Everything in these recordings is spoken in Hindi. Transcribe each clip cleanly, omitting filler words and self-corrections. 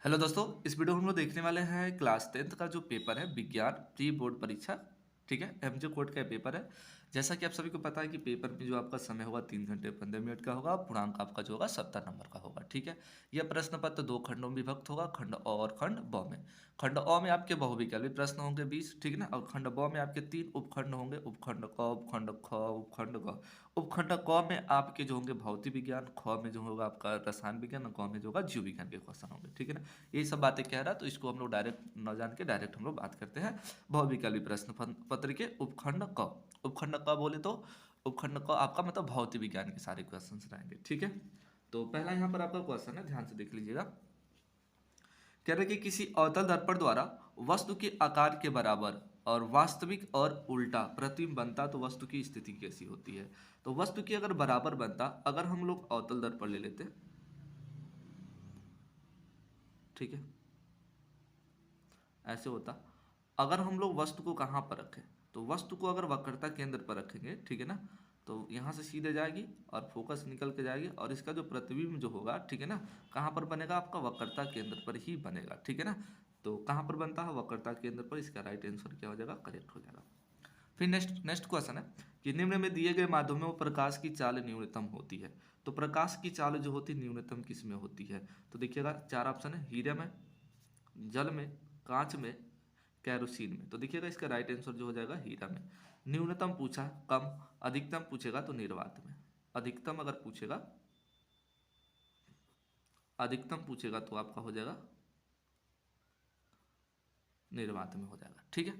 हेलो दोस्तों, इस वीडियो में हम लोग देखने वाले हैं क्लास 10th का जो पेपर है विज्ञान प्री बोर्ड परीक्षा। ठीक है, एमजे कोड का ये पेपर है। जैसा कि आप सभी को पता है कि पेपर में जो आपका समय होगा 3 घंटे 15 मिनट का होगा, पूर्णांक आपका जो होगा 70 नंबर का होगा। ठीक है, यह प्रश्न पत्र 2 खंडों में विभक्त होगा, खंड अ और खंड ब में। खंड अ में आपके बहुविकल्पी प्रश्न होंगे 20, ठीक है ना, और खंड ब में आपके 3 उपखंड होंगे, उपखंड क, उपखंड ख, उपखंड ग। उपखंड क में आपके जो होंगे भौतिक विज्ञान, ख में जो होगा आपका रसायन विज्ञान, और ग में जो होगा जीव विज्ञान के क्वेश्चन होंगे। ठीक है ना, ये सब बातें कह रहा है, तो इसको हम लोग डायरेक्ट न जान के डायरेक्ट हम लोग बात करते हैं बहुविकल्पी प्रश्न पत्र के उपखंड क। उपखंड क बोले तो उपखंड क आपका मतलब भौतिक विज्ञान के सारे क्वेश्चन रहेंगे। ठीक है, तो पहला यहाँ पर आपका क्वेश्चन है, ध्यान से देख लीजिएगा। कह रहे कि किसी अवतल दर्पण द्वारा वस्तु के आकार के बराबर और वास्तविक और उल्टा प्रतिबिंब बनता तो वस्तु की स्थिति कैसी होती है। तो वस्तु की अगर बराबर बनता, अगर हम लोग अवतल दर्पण ले लेते, ठीक है, ऐसे होता। अगर हम लोग वस्तु को कहाँ पर रखें, तो वस्तु को अगर वक्रता केंद्र पर रखेंगे, ठीक है ना, तो यहाँ से सीधे जाएगी और फोकस निकल के जाएगी, और इसका जो प्रतिबिंब जो होगा, ठीक है ना, कहाँ पर बनेगा, आपका वक्रता केंद्र पर ही बनेगा। ठीक है ना, तो कहाँ पर बनता है, वक्रता केंद्र पर। इसका राइट आंसर क्या हो जाएगा, करेक्ट हो जाएगा। फिर नेक्स्ट नेक्स्ट क्वेश्चन है कि निम्न में दिए गए माध्यमों में प्रकाश की चाल न्यूनतम होती है। तो प्रकाश की चाल जो होती है न्यूनतम किस में होती है। तो देखिएगा, 4 ऑप्शन है, हीरे में, जल में, कांच में, कैरोसिन में। तो देखिएगा इसका राइट आंसर जो हो जाएगा हीरा में। न्यूनतम पूछा, कम, अधिकतम पूछेगा तो निर्वात में। अधिकतम अगर पूछेगा, अधिकतम पूछेगा तो आपका हो जाएगा निर्वात में हो जाएगा। ठीक है,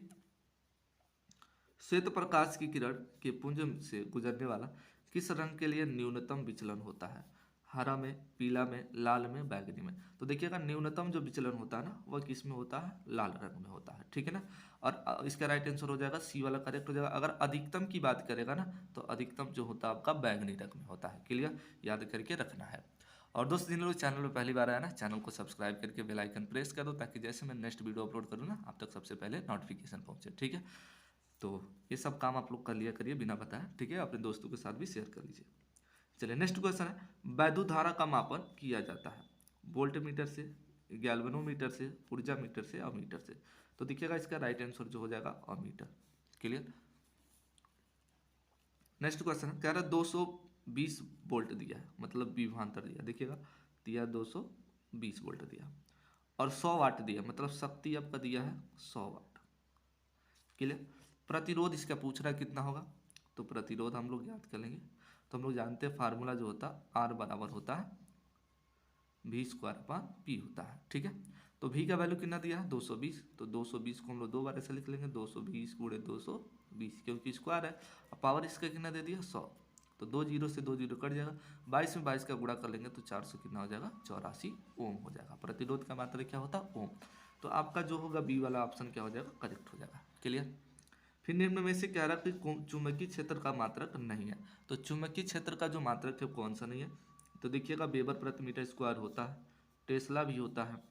श्वेत प्रकाश की किरण के पुंज से गुजरने वाला किस रंग के लिए न्यूनतम विचलन होता है। हरा में, पीला में, लाल में, बैगनी में। तो देखिएगा न्यूनतम जो विचलन होता है ना, वह किस में होता है, लाल रंग में होता है। ठीक है ना, और इसका राइट आंसर हो जाएगा सी वाला करेक्ट हो जाएगा। अगर अधिकतम की बात करेगा ना, तो अधिकतम जो होता है आपका बैगनी रंग में होता है। क्लियर, याद करके रखना है। और दोस्त, जिन लोग चैनल पर पहली बार आया ना, चैनल को सब्सक्राइब करके बेल आइकन प्रेस कर दो, ताकि जैसे मैं नेक्स्ट वीडियो अपलोड करूँ ना, आप तक सबसे पहले नोटिफिकेशन पहुंचे। ठीक है, तो ये सब काम आप लोग कर लिया करिए बिना बताए। ठीक है, अपने दोस्तों के साथ भी शेयर कर लीजिए। चलिए नेक्स्ट क्वेश्चन है, वैद्युत धारा का मापन किया जाता है वोल्ट मीटर से, गैल्वेनोमीटर से, ऊर्जा मीटर से, अमीटर से। तो देखिएगा इसका राइट आंसर जो हो जाएगा अमीटर। क्लियर। नेक्स्ट क्वेश्चन है, कह रहा है 220 वोल्ट दिया है, मतलब विभवांतर दिया, देखिएगा दिया 220 वोल्ट दिया, और 100 वाट दिया, मतलब शक्ति आपका दिया है 100 वाट। क्लियर। प्रतिरोध इसका पूछ रहा है कितना होगा, तो प्रतिरोध हम लोग याद कर लेंगे। तो हम लोग जानते हैं फार्मूला जो होता है आर बराबर होता है वी स्क्वायर अपान पी होता है। ठीक है, तो वी का वैल्यू कितना दिया है 220, तो 220 को हम लोग 2 बार ऐसे लिख लेंगे, 220 गुणे 220, क्योंकि स्क्वायर है। और पावर इसका कितना दे दिया 100, तो 2 जीरो से 2 जीरो कट जाएगा, 22 में 22 का गुणा कर लेंगे तो 400 कितना हो जाएगा 84 ओम हो जाएगा। प्रतिरोध का मात्रा क्या होता है ओम। तो आपका जो होगा बी वाला ऑप्शन क्या हो जाएगा, करेक्ट हो जाएगा। क्लियर। फिर निम्न में से कह रहा है कि चुंबकीय क्षेत्र का मात्रक नहीं है। तो चुंबकीय क्षेत्र का जो मात्रक है कौन सा नहीं है, तो देखिएगा वेबर प्रति मीटर स्क्वायर होता है, टेस्ला भी होता है,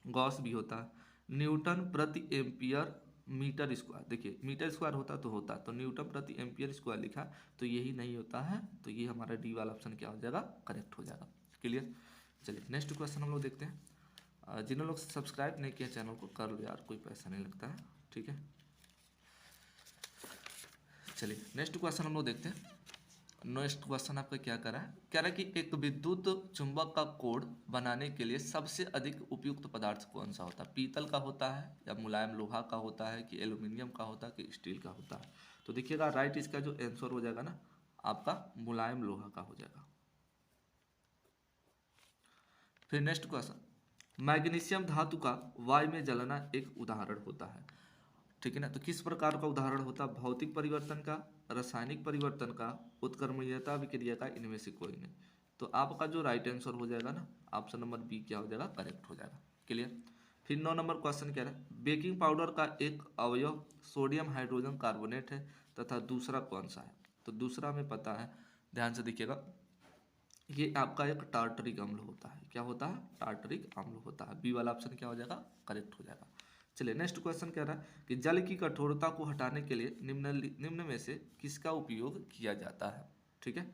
गॉस भी होता है, न्यूटन प्रति एम्पियर मीटर स्क्वायर। देखिए मीटर स्क्वायर होता तो न्यूटन प्रति एम्पियर स्क्वायर लिखा, तो यही नहीं होता है, तो ये हमारा डी वाला ऑप्शन क्या हो जाएगा, करेक्ट हो जाएगा। क्लियर। चलिए नेक्स्ट क्वेश्चन हम लोग देखते हैं। जिन्होंने लोग सब्सक्राइब नहीं किया चैनल को कर लो यार, कोई पैसा नहीं लगता है। ठीक है, चलिए नेक्स्ट क्वेश्चन हम लोग देखते हैं। नेक्स्ट क्वेश्चन आपका क्या करा है, कह रहा है कि एक विद्युत चुंबक का कोड बनाने के लिए सबसे अधिक उपयुक्त पदार्थ कौन सा होता है। पीतल का होता है, या मुलायम लोहा का होता है, कि एल्यूमिनियम का होता है, कि स्टील का होता है। तो देखिएगा राइट इसका जो आंसर हो जाएगा ना, आपका मुलायम लोहा का हो जाएगा। फिर नेक्स्ट क्वेश्चन, मैग्नीशियम धातु का वायु में जलना एक उदाहरण होता है। ठीक है ना, तो किस प्रकार का उदाहरण होता है, भौतिक परिवर्तन का, रासायनिक परिवर्तन का, उत्क्रमणीयता विक्रिया का, इनमें से कोई नहीं। तो आपका जो राइट आंसर हो जाएगा ना, ऑप्शन नंबर बी क्या हो जाएगा, करेक्ट हो जाएगा। क्लियर। फिर 9 नंबर क्वेश्चन कह रहा है, बेकिंग पाउडर का एक अवयव सोडियम हाइड्रोजन कार्बोनेट है तथा दूसरा कौन सा है। तो दूसरा हमें पता है, ध्यान से देखिएगा, ये आपका एक टार्टरिक अम्ल होता है। क्या होता है, टार्टरिक अम्ल होता है। बी वाला ऑप्शन क्या हो जाएगा, करेक्ट हो जाएगा। चलिए नेक्स्ट क्वेश्चन कह रहा है कि जल की कठोरता को हटाने के लिए निम्न में से किसका उपयोग किया जाता है। ठीक है,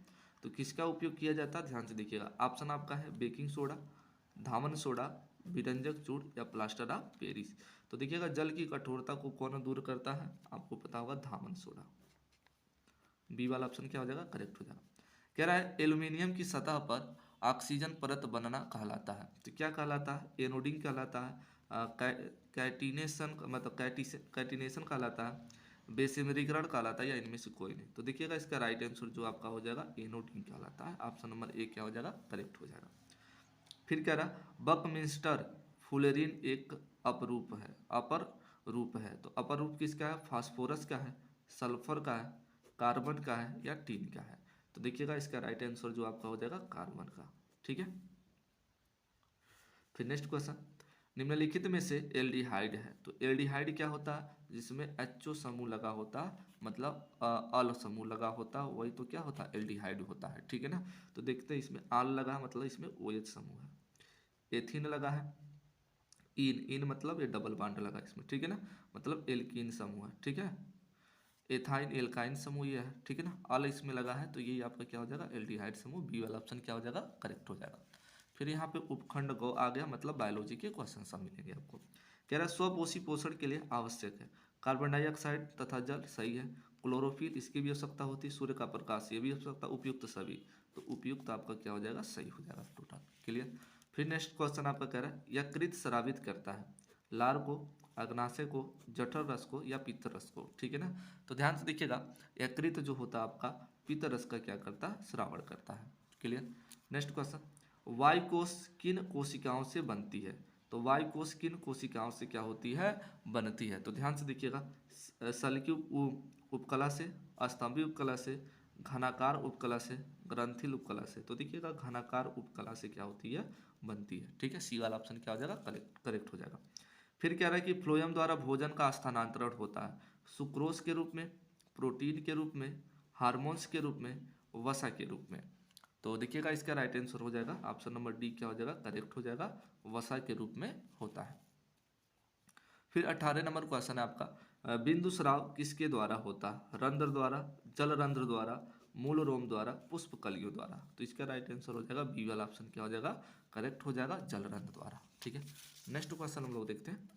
तो किसका उपयोग किया जाता है, ध्यान से देखिएगा। ऑप्शन आपका है बेकिंग सोडा, धामन सोडा, विरंजक चूर्ण या प्लास्टर ऑफ पेरिस। तो देखिएगा जल की कठोरता को कौन दूर करता है, आपको पता होगा धामन सोडा। बी वाला ऑप्शन क्या हो जाएगा, करेक्ट हो जाएगा। कह रहा है एल्यूमिनियम की सतह पर ऑक्सीजन परत बनना कहलाता है, तो क्या कहलाता है, एनोडिंग कहलाता है, कैटिनेशन मतलब कैटिनेशन कहलाता है, बेसिमरीकरण कहलाता है, या इनमें से कोई नहीं। तो देखिएगा इसका राइट आंसर जो आपका हो जाएगा एनोडिंग कहलाता है। ऑप्शन नंबर ए क्या हो जाएगा, करेक्ट हो जाएगा। फिर कह रहा बकमिंस्टर फुलेरिन एक अपरूप है, अपर रूप है। तो अपर रूप किसका है, फास्फोरस का है, सल्फर का है, कार्बन का है, या टीन का है। तो देखिएगा इसका राइट आंसर जो आपका हो जाएगा कार्बन का। ठीक है। फिर नेक्स्ट क्वेश्चन, निम्नलिखित में से एल्डिहाइड है। तो एल्डिहाइड क्या होता है, जिसमें एचओ समूह लगा होता, मतलब अल समूह लगा होता, वही तो क्या होता है, एल्डिहाइड होता है। ठीक है ना। तो देखते हैं इसमें आल लगा मतलब इसमें ओएच समूह है। एथिन लगा है, इन मतलब ये डबल बॉन्ड लगा इसमें। ठीक है ना, मतलब एल्कीन समूह है। ठीक है, एथाइन एल्काइन समूह ये है। ठीक है ना, अल इसमें लगा है, तो ये आपका क्या हो जाएगा, एल्डिहाइड समूह। बी वाला ऑप्शन क्या हो जाएगा, करेक्ट हो जाएगा। फिर यहाँ पे उपखंड गौ आ गया, मतलब बायोलॉजी के क्वेश्चन सब मिलेंगे आपको। कह रहा है स्वपोषी पोषण के लिए आवश्यक है कार्बन डाइऑक्साइड तथा जल, सही है। क्लोरोफिल इसकी भी आवश्यकता होती है, सूर्य का प्रकाश ये भी आवश्यकता, उपयुक्त सभी। तो उपयुक्त आपका क्या हो जाएगा, सही हो जाएगा टोटल। क्लियर। फिर नेक्स्ट क्वेश्चन आपका कह रहा है यकृत स्रावित करता है लार को, अग्नाशय को, जठर रस को, या पित्त रस को। ठीक है ना। तो ध्यान से देखिएगा यकृत जो होता है आपका पित्त रस का क्या करता है, श्रावण करता है। क्लियर। नेक्स्ट क्वेश्चन, वायु कोश किन कोशिकाओं से बनती है। तो वायु कोश किन कोशिकाओं से क्या होती है, बनती है। तो ध्यान से देखिएगा सल्की उपकला से, स्तंभी उपकला से, घनाकार उपकला से, ग्रंथिल उपकला से। तो देखिएगा घनाकार उपकला से क्या होती है, बनती है। ठीक है, सी वाला ऑप्शन क्या हो जाएगा, करेक्ट हो जाएगा। फिर कह रहा है कि फ्लोएम द्वारा भोजन का स्थानांतरण होता है सुक्रोज के रूप में, प्रोटीन के रूप में, हार्मोन्स के रूप में, वसा के रूप में। तो देखिएगा इसका राइट आंसर हो जाएगा ऑप्शन नंबर डी क्या हो जाएगा, करेक्ट हो जाएगा, वसा के रूप में होता है। फिर 18 नंबर क्वेश्चन है आपका बिंदु स्राव किसके द्वारा होता है, रंध्र द्वारा, जल रंध्र द्वारा, मूल रोम द्वारा, पुष्प कलियों द्वारा। तो इसका राइट आंसर हो जाएगा बी वाला ऑप्शन क्या हो जाएगा, करेक्ट हो जाएगा, जल रंध्र द्वारा। ठीक है। नेक्स्ट क्वेश्चन हम लोग देखते हैं।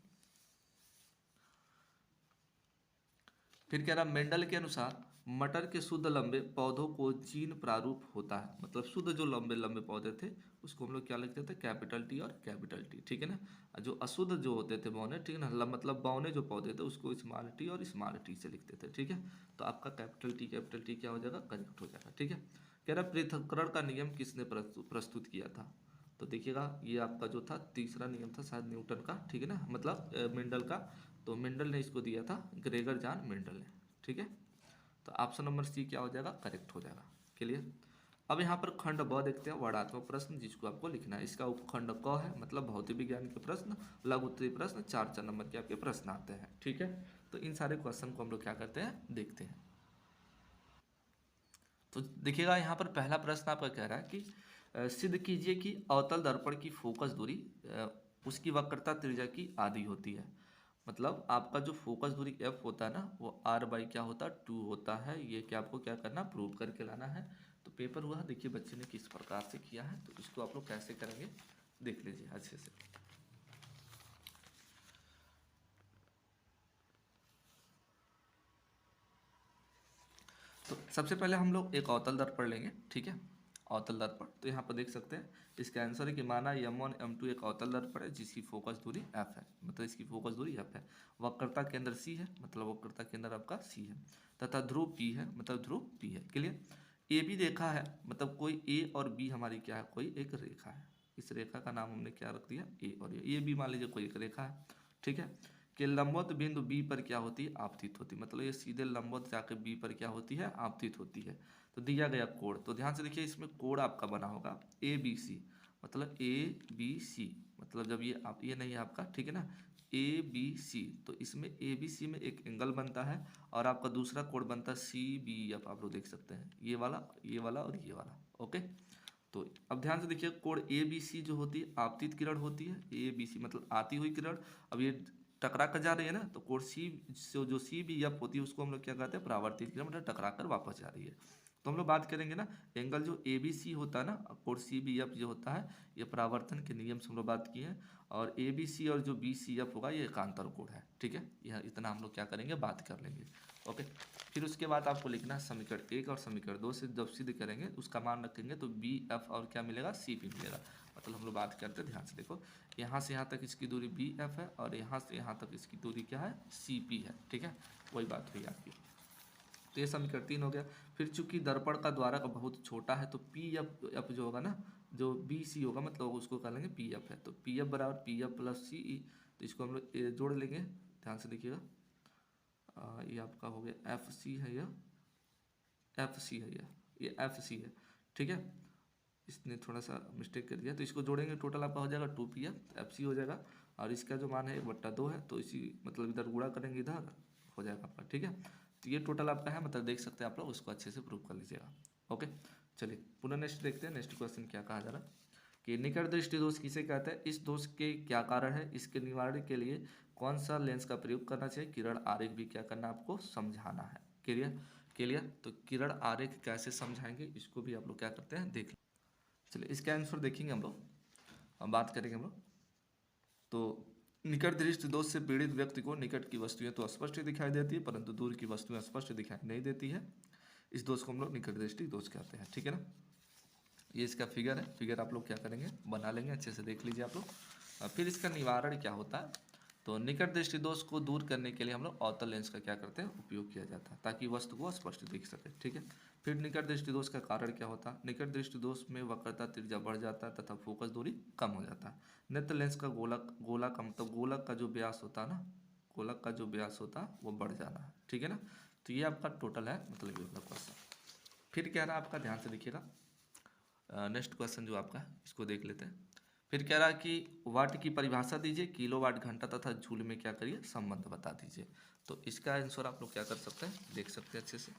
फिर कह रहा मेंडल के अनुसार मटर के शुद्ध लंबे पौधों को जीन प्रारूप होता है, मतलब शुद्ध जो लंबे लंबे पौधे थे उसको हम लोग क्या लिखते थे, कैपिटल टी और कैपिटल टी। ठीक है ना। जो अशुद्ध जो होते थे बौने, ठीक है ना, मतलब बौने जो पौधे थे उसको स्मॉल टी और स्मॉल टी से लिखते थे। ठीक है। तो आपका कैपिटल टी क्या हो जाएगा, करेक्ट हो जाएगा। ठीक है। कह रहा पृथक्करण का नियम किसने प्रस्तुत किया था। तो देखिएगा ये आपका जो था तीसरा नियम था शायद न्यूटन का। ठीक है ना, मतलब मेंडल का। तो मेंडल ने इसको दिया था, ग्रेगर जॉन मेंडल ने। ठीक है। तो ऑप्शन नंबर सी क्या हो जाएगा, करेक्ट हो जाएगा। क्लियर। अब यहाँ पर खंड ब देखते हैं, वर्णात्मक प्रश्न जिसको आपको लिखना है। इसका उपखंड क है, मतलब भौतिक विज्ञान के प्रश्न, लघु उत्तरीय प्रश्न, 4 नंबर के आपके प्रश्न आते हैं। ठीक है। तो इन सारे क्वेश्चन को हम लोग क्या करते हैं, देखते हैं। तो देखिएगा यहाँ पर पहला प्रश्न आपका कह रहा है कि सिद्ध कीजिए कि अवतल दर्पण की फोकस दूरी उसकी वक्रता त्रिज्या की आधी होती है। मतलब आपका जो फोकस दूरी एफ होता है ना, वो आर बाई क्या होता है, 2 होता है। ये क्या आपको क्या करना, प्रूव करके लाना है। तो पेपर हुआ, देखिए बच्चे ने किस प्रकार से किया है, तो इसको आप लोग कैसे करेंगे देख लीजिए अच्छे से। तो सबसे पहले हम लोग एक अवतल दर्पण लेंगे। ठीक है, अवतल दर्पण। तो यहाँ पर देख सकते हैं इसका आंसर है कि माना m1 m2 एक अवतल दर्पण है जिसकी फोकस दूरी f है, मतलब इसकी फोकस दूरी f है। वक्रता केंद्र c है, मतलब वक्रता केंद्र आपका c है, तथा ध्रुव p है, मतलब ध्रुव p है। क्लियर। ए बी रेखा है, मतलब कोई a और b हमारी क्या है, कोई एक रेखा है। इस रेखा का नाम हमने क्या रख दिया, a, और ये b मान लीजिए कोई एक रेखा है। ठीक है। कि लंबवत बिंदु बी पर क्या होती है, आपतित होती है, मतलब ये सीधे लंबवत जाकर बी पर क्या होती है, आपतित होती है। तो दिया गया कोण, तो ध्यान से देखिए इसमें कोण आपका बना होगा ए बी सी, मतलब ए बी सी, मतलब जब ये आप ये नहीं है आपका, ठीक है ना, ए बी सी, तो इसमें ए बी सी में एक एंगल बनता है और आपका दूसरा कोण बनता है सी बी एफ। आप लोग देख सकते हैं ये वाला, ये वाला और ये वाला। ओके। तो अब ध्यान से देखिए कोण ए बी सी जो होती है आपतित किरण होती है, ए बी सी मतलब आती हुई किरण। अब ये टकरा कर जा रही है ना, तो कोण सी जो सी बी एफ होती है उसको हम लोग क्या कहते हैं, परावर्तित किरण, मतलब टकरा कर वापस जा रही है। तो हम लोग बात करेंगे ना एंगल जो ए बी सी होता है ना, कोण सी बी एफ जो होता है, ये परावर्तन के नियम से हम लोग बात किए हैं। और ABC और जो BCF होगा ये एकांतर कोण है, ठीक है। यह इतना हम लोग क्या करेंगे, बात कर लेंगे, ओके। फिर उसके बाद आपको लिखना है समीकरण 1 और समीकरण 2 से जब सिद्ध करेंगे उसका मान रखेंगे तो BF और क्या मिलेगा, CP मिलेगा। मतलब हम लोग बात करते हैं, ध्यान से देखो, यहाँ से यहाँ तक इसकी दूरी BF है और यहाँ से यहाँ तक इसकी दूरी क्या है, CP है, ठीक है। वही बात हुई आपकी। तो ये समीकरण 3 हो गया। फिर चूंकि दर्पण का द्वारक बहुत छोटा है तो PF जो होगा ना, जो BC होगा मतलब उसको कह लेंगे PF है, तो PF बराबर PF प्लस CE। तो इसको हम लोग जोड़ लेंगे, ध्यान से देखिएगा। ये आपका हो गया FC है, यह FC है, ये FC है, ठीक है। इसने थोड़ा सा मिस्टेक कर दिया, तो इसको जोड़ेंगे, टोटल आपका हो जाएगा 2PF FC हो जाएगा। और इसका जो मान है 1/2 है, तो इसी मतलब इधर गुणा करेंगे, इधर हो जाएगा आपका, ठीक है। तो ये टोटल आपका है, मतलब देख सकते हैं आप लोग, उसको अच्छे से प्रूव कर लीजिएगा, ओके। चलिए पुनः नेक्स्ट देखते हैं, नेक्स्ट क्वेश्चन क्या कहा जा रहा है कि निकट दृष्टि दोष किसे कहते हैं, इस दोष के क्या कारण है, इसके निवारण के लिए कौन सा लेंस का प्रयोग करना चाहिए, किरण आरेख भी क्या करना आपको समझाना है। Clear clear. तो किरण आरेख कैसे समझाएंगे इसको भी आप लोग क्या करते हैं, देख। चलिए इसका आंसर देखेंगे हम लोग, हम बात करेंगे हम लोग। तो निकट दृष्टि दोष से पीड़ित व्यक्ति को निकट की वस्तुएं तो स्पष्ट दिखाई देती है परंतु दूर की वस्तुएं स्पष्ट दिखाई नहीं देती है। इस दोष को हम लोग निकट दृष्टि दोष कहते हैं, ठीक है ना। ये इसका फिगर है, फिगर आप लोग क्या करेंगे, बना लेंगे, अच्छे से देख लीजिए आप लोग। फिर इसका निवारण क्या होता है, तो निकट दृष्टि दोष को दूर करने के लिए हम लोग अवतल लेंस का क्या करते हैं, उपयोग किया जाता है ताकि वस्तु को स्पष्ट दिख सके, ठीक है। फिर निकट दृष्टि दोष का कारण क्या होता है, निकट दृष्टि दोष में वक्रता त्रिज्या बढ़ जाता है तथा फोकस दूरी कम हो जाता है। नेत्र लेंस का गोलक का मतलब गोलक का जो व्यास होता है ना, गोलक का जो व्यास होता है वो बढ़ जाना है, ठीक है ना। तो ये आपका टोटल है, मतलब ये वाला क्वेश्चन। फिर क्या रहा आपका, ध्यान से देखिएगा, नेक्स्ट क्वेश्चन जो आपका है इसको देख लेते हैं। फिर कह रहा कि वाट की परिभाषा दीजिए, किलोवाट घंटा तथा जूल में क्या करिए, संबंध बता दीजिए। तो इसका आंसर आप लोग क्या कर सकते हैं, देख सकते हैं अच्छे से,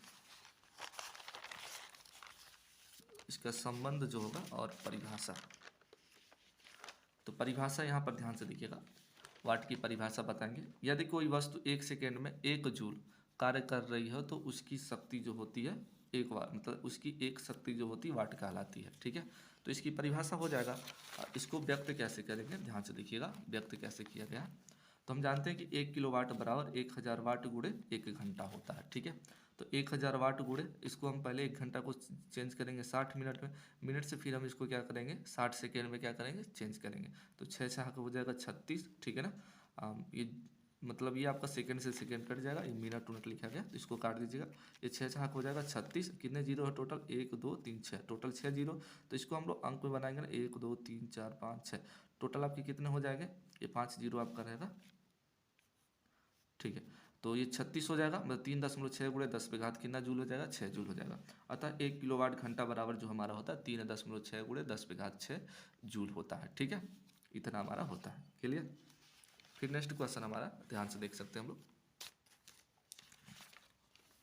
इसका संबंध जो होगा और परिभाषा। तो परिभाषा यहाँ पर ध्यान से देखिएगा, वाट की परिभाषा बताएंगे, यदि कोई वस्तु 1 सेकेंड में 1 जूल कार्य कर रही हो तो उसकी शक्ति जो होती है एक वाट, मतलब उसकी एक शक्ति जो होती है वाट कहलाती है, ठीक है। तो इसकी परिभाषा हो जाएगा। इसको व्यक्त कैसे करेंगे, ध्यान से देखिएगा, व्यक्त कैसे किया गया। तो हम जानते हैं कि 1 किलोवाट बराबर 1000 वाट गुणे 1 घंटा होता है, ठीक है। तो 1000 वाट गुणे, इसको हम पहले 1 घंटा को चेंज करेंगे 60 मिनट में, मिनट से फिर हम इसको क्या करेंगे 60 सेकेंड में क्या करेंगे, चेंज करेंगे। तो 6 6 का हो जाएगा 36, ठीक है ना। ये मतलब ये आपका सेकंड से सेकंड कट जाएगा, ये मिनट उनट लिखा गया तो इसको काट दीजिएगा। ये 6 6 हो जाएगा 36, कितने जीरो है टोटल, 1 2 3 6, टोटल 6 जीरो। तो इसको हम लोग अंक में बनाएंगे ना, 1 2 3 4 5 6, टोटल आपके कितने हो जाएंगे, ये 5 जीरो आपका रहेगा, ठीक है। तो ये 36 हो जाएगा, मतलब 3.6 गुणे 10 पे घात कितना जूल हो जाएगा, 6 जूल हो जाएगा। अतः 1 किलोवाट घंटा बराबर जो हमारा होता है 3.6 गुणे 10 पे घात 6 जूल होता है, ठीक है। इतना हमारा होता है, क्लियर। फिर नेक्स्ट क्वेश्चन हमारा ध्यान से देख सकते हैं हम लोग,